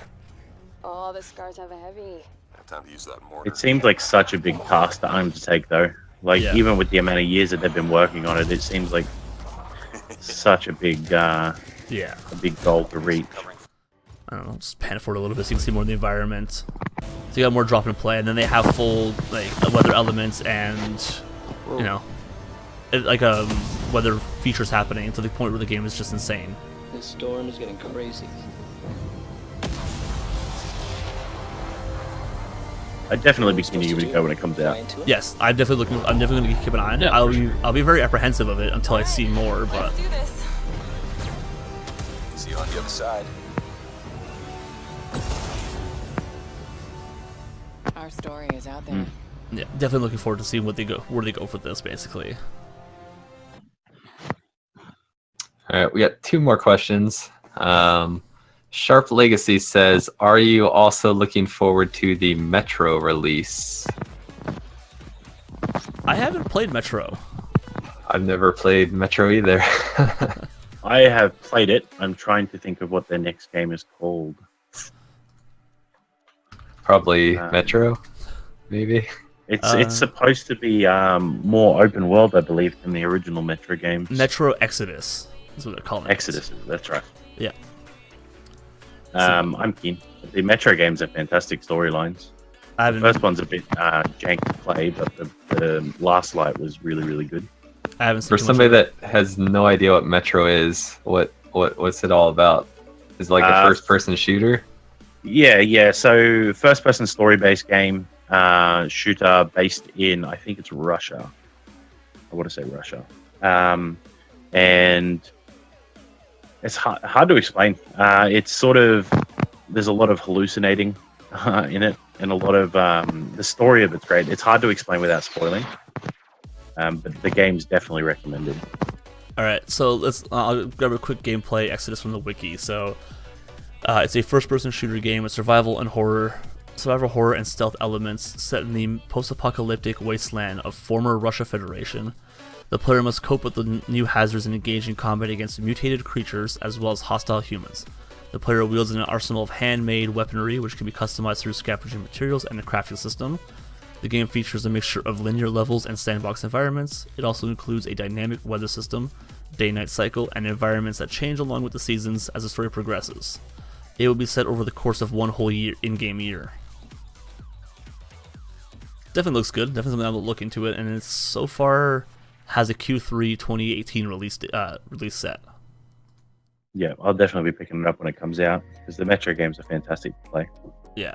Oh, the scars have a heavy. Time to use that mortar. It seems like such a big task to undertake, though. Like, Yeah. even with the amount of years that they've been working on it, it seems like such a big, a big goal to reach. I don't know, just pan it forward a little bit so you can see more of the environment. So you got more drop and play, and then they have full like weather elements and you know, weather features happening to the point where the game is just insane. This storm is getting crazy. I'd definitely be keen to give it a go when it comes out. Yes, I'm definitely going to keep an eye on it. I'll be very apprehensive of it until I see more, but See you on the other side. Our story is out there. yeah, definitely looking forward to seeing where they go for this basically. All right, we got 2 more questions. Sharp Legacy says, "Are you also looking forward to the Metro release?" I haven't played Metro. I've never played Metro either. I have played it. I'm trying to think of what their next game is called. Probably Metro, maybe. It's supposed to be more open world, I believe, than the original Metro games. Metro Exodus is what they're calling it. Exodus, that's right. Yeah. I'm keen. The Metro games are fantastic storylines. The first one's a bit jank to play, but the Last Light was really, really good. I haven't seen For somebody that has no idea what Metro is, what's it all about? Is it like a first-person shooter? Yeah. So first-person story-based game, shooter based in, I think it's Russia. I want to say Russia. And it's hard to explain. It's sort of, there's a lot of hallucinating in it, and a lot of the story of it's great. It's hard to explain without spoiling, but the game's definitely recommended. All right, so I'll grab a quick gameplay exodus from the wiki. So it's a first-person shooter game with survival horror and stealth elements set in the post-apocalyptic wasteland of former Russia Federation. The player must cope with the new hazards and engage in combat against mutated creatures as well as hostile humans. The player wields an arsenal of handmade weaponry which can be customized through scavenging materials and a crafting system. The game features a mixture of linear levels and sandbox environments. It also includes a dynamic weather system, day-night cycle, and environments that change along with the seasons as the story progresses. It will be set over the course of one whole in-game year. Definitely looks good. Definitely something I'll look into it, and it's so far has a Q3 2018 release set. Yeah, I'll definitely be picking it up when it comes out, because the Metro games are fantastic to play. Yeah.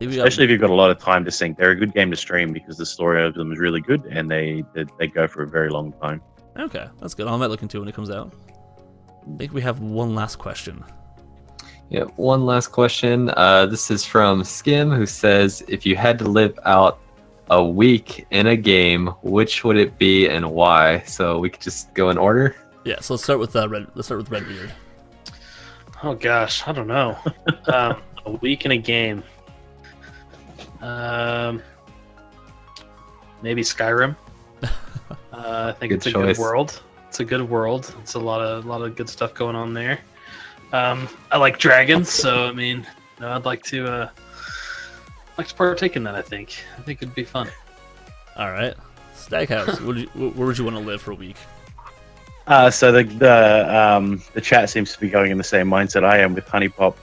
Especially if you've got a lot of time to sink. They're a good game to stream because the story of them is really good, and they go for a very long time. Okay, that's good. I might look into it when it comes out. I think we have one last question. Yeah, one last question. This is from Skim, who says, "If you had to live out a week in a game, which would it be and why?" So we could just go in order. Yeah, so let's start with Redbeard. Oh gosh, I don't know. A week in a game. Maybe Skyrim. I think it's a good world. It's a good world. It's a lot of good stuff going on there. I like dragons, so I mean, I'd like to partake in that. I think it'd be fun. All right, Staghouse. Where would you want to live for a week? So the chat seems to be going in the same mindset I am with Honeypop.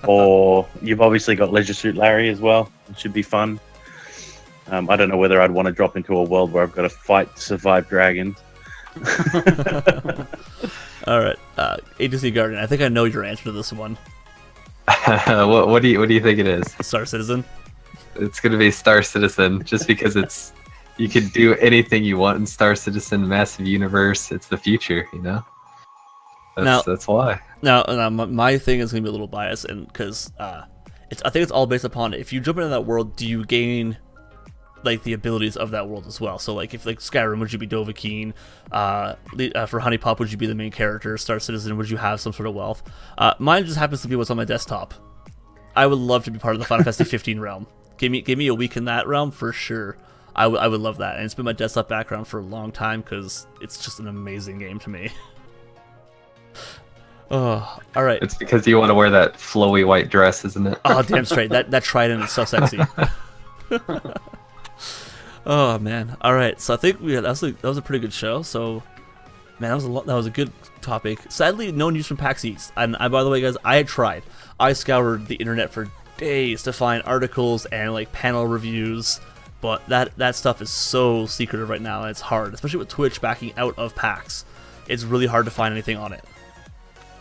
Or you've obviously got Leisure Suit Larry as well. It should be fun. I don't know whether I'd want to drop into a world where I've got to fight to survive dragons. All right, Agency Guardian. I think I know your answer to this one. What do you think it is? Star Citizen. It's gonna be Star Citizen, just because you can do anything you want in Star Citizen, massive universe. It's the future, you know. That's why. Now, my thing is gonna be a little biased, and because I think it's all based upon if you jump into that world, do you gain like the abilities of that world as well. So like if like Skyrim, would you be Dovahkiin? For Honey Pop, would you be the main character? Star Citizen, would you have some sort of wealth? Mine just happens to be what's on my desktop. I would love to be part of the Final Fantasy 15 realm. Give me a week in that realm for sure. I would love that, and it's been my desktop background for a long time because it's just an amazing game to me. Oh, all right. It's because you want to wear that flowy white dress, isn't it? Oh, damn straight. That trident is so sexy. Oh man. All right. So I think that was a pretty good show. So, man, that was a good topic. Sadly, no news from PAX East. And by the way, guys, I had tried. I scoured the internet for days to find articles and like panel reviews, but that stuff is so secretive right now, and it's hard, especially with Twitch backing out of PAX. It's really hard to find anything on it.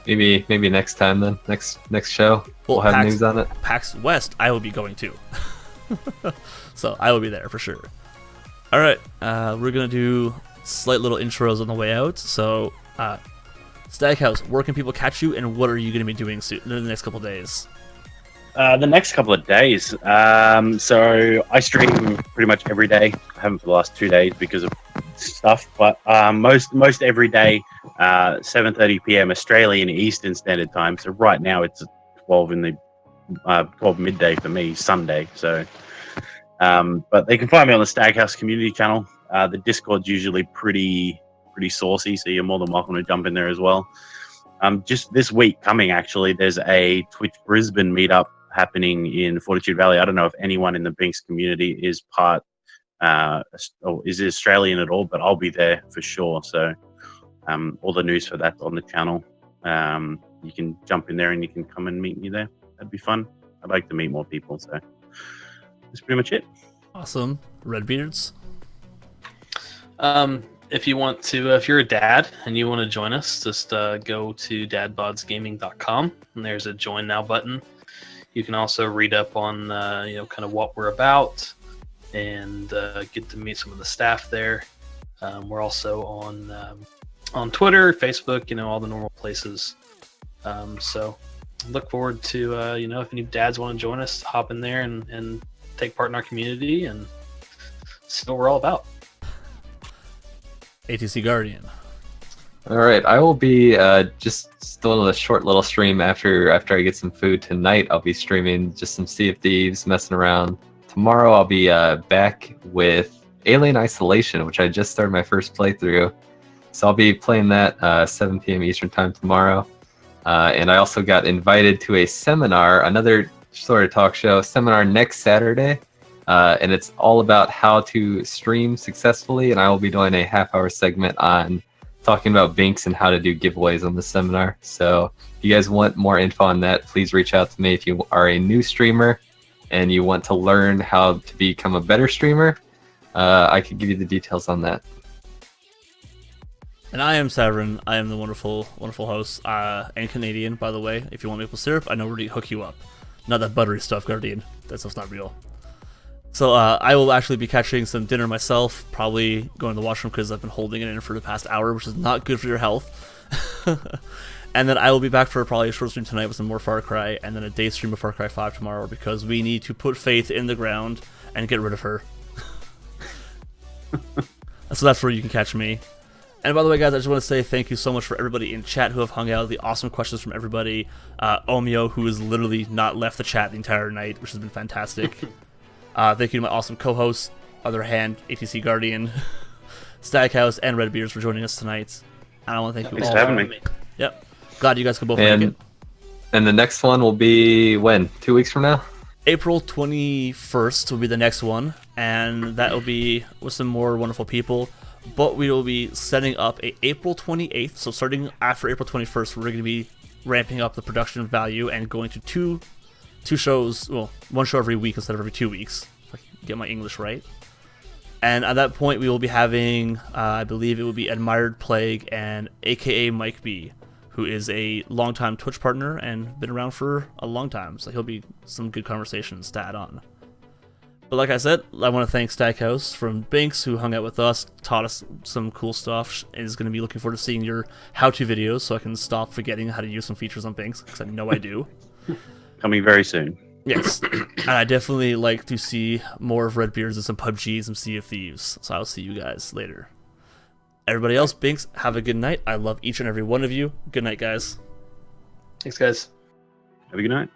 Maybe next time then. Next show we'll have PAX, news on it. PAX West, I will be going to. So I will be there for sure. All right, we're gonna do slight little intros on the way out. So, Staghouse, where can people catch you, and what are you gonna be doing soon in the next couple of days? The next couple of days. So I stream pretty much every day. I haven't for the last 2 days because of stuff, but most every day, 7:30 p.m. Australian Eastern Standard Time. So right now it's 12 midday for me, Sunday. So, but they can find me on the Staghouse community channel. The Discord's usually pretty saucy, so you're more than welcome to jump in there as well. Just this week coming, actually, there's a Twitch Brisbane meetup happening in Fortitude Valley. I don't know if anyone in the Binx community is is Australian at all, but I'll be there for sure. So all the news for that's on the channel. You can jump in there and you can come and meet me there. That'd be fun. I'd like to meet more people, so that's pretty much it. Awesome. Redbeards? If you want to, if you're a dad and you want to join us, just go to dadbodsgaming.com, and there's a join now button. You can also read up on kind of what we're about and get to meet some of the staff there. We're also on Twitter, Facebook, all the normal places. So look forward to if any dads want to join us, hop in there and take part in our community and see what we're all about. ATC Guardian. All right, I will be just doing a short little stream after I get some food tonight. I'll be streaming just some Sea of Thieves, messing around. Tomorrow I'll be back with Alien Isolation, which I just started my first playthrough. So I'll be playing that 7 p.m. Eastern Time tomorrow. And I also got invited to a seminar, another sort of talk show seminar next Saturday. And it's all about how to stream successfully. And I will be doing a half-hour segment on talking about Binx and how to do giveaways on the seminar. So if you guys want more info on that, please reach out to me. If you are a new streamer and you want to learn how to become a better streamer, I could give you the details on that. And I am Severin. I am the wonderful host, and Canadian, by the way. If you want maple syrup, I know where to hook you up. Not that buttery stuff, Guardian. That stuff's not real. So I will actually be catching some dinner myself, probably going to the washroom because I've been holding it in for the past hour, which is not good for your health. And then I will be back for probably a short stream tonight with some more Far Cry, and then a day stream of Far Cry 5 tomorrow because we need to put Faith in the ground and get rid of her. So that's where you can catch me. And by the way, guys, I just want to say thank you so much for everybody in chat who have hung out, the awesome questions from everybody. Omeo, who has literally not left the chat the entire night, which has been fantastic. Thank you to my awesome co-hosts, Other Hand, ATC Guardian, Staghouse, and Redbeards for joining us tonight. And I want to thank you all for having me. Yep. Glad you guys could both make it. And the next one will be when? 2 weeks from now? April 21st will be the next one, and that will be with some more wonderful people. But we will be setting up a April 28th, so starting after April 21st, we're going to be ramping up the production value and going to two shows, well, one show every week instead of every 2 weeks, if I can get my English right. And at that point, we will be having, I believe it will be Admired Plague and AKA Mike B, who is a longtime Twitch partner and been around for a long time, so he'll be some good conversations to add on. But like I said, I want to thank Stackhouse from Binx, who hung out with us, taught us some cool stuff, and is going to be looking forward to seeing your how-to videos so I can stop forgetting how to use some features on Binx, because I know I do. Coming very soon. Yes, and I definitely like to see more of Redbeards and some PUBGs and Sea of Thieves. So I'll see you guys later. Everybody else, Binx, have a good night. I love each and every one of you. Good night, guys. Thanks, guys. Have a good night.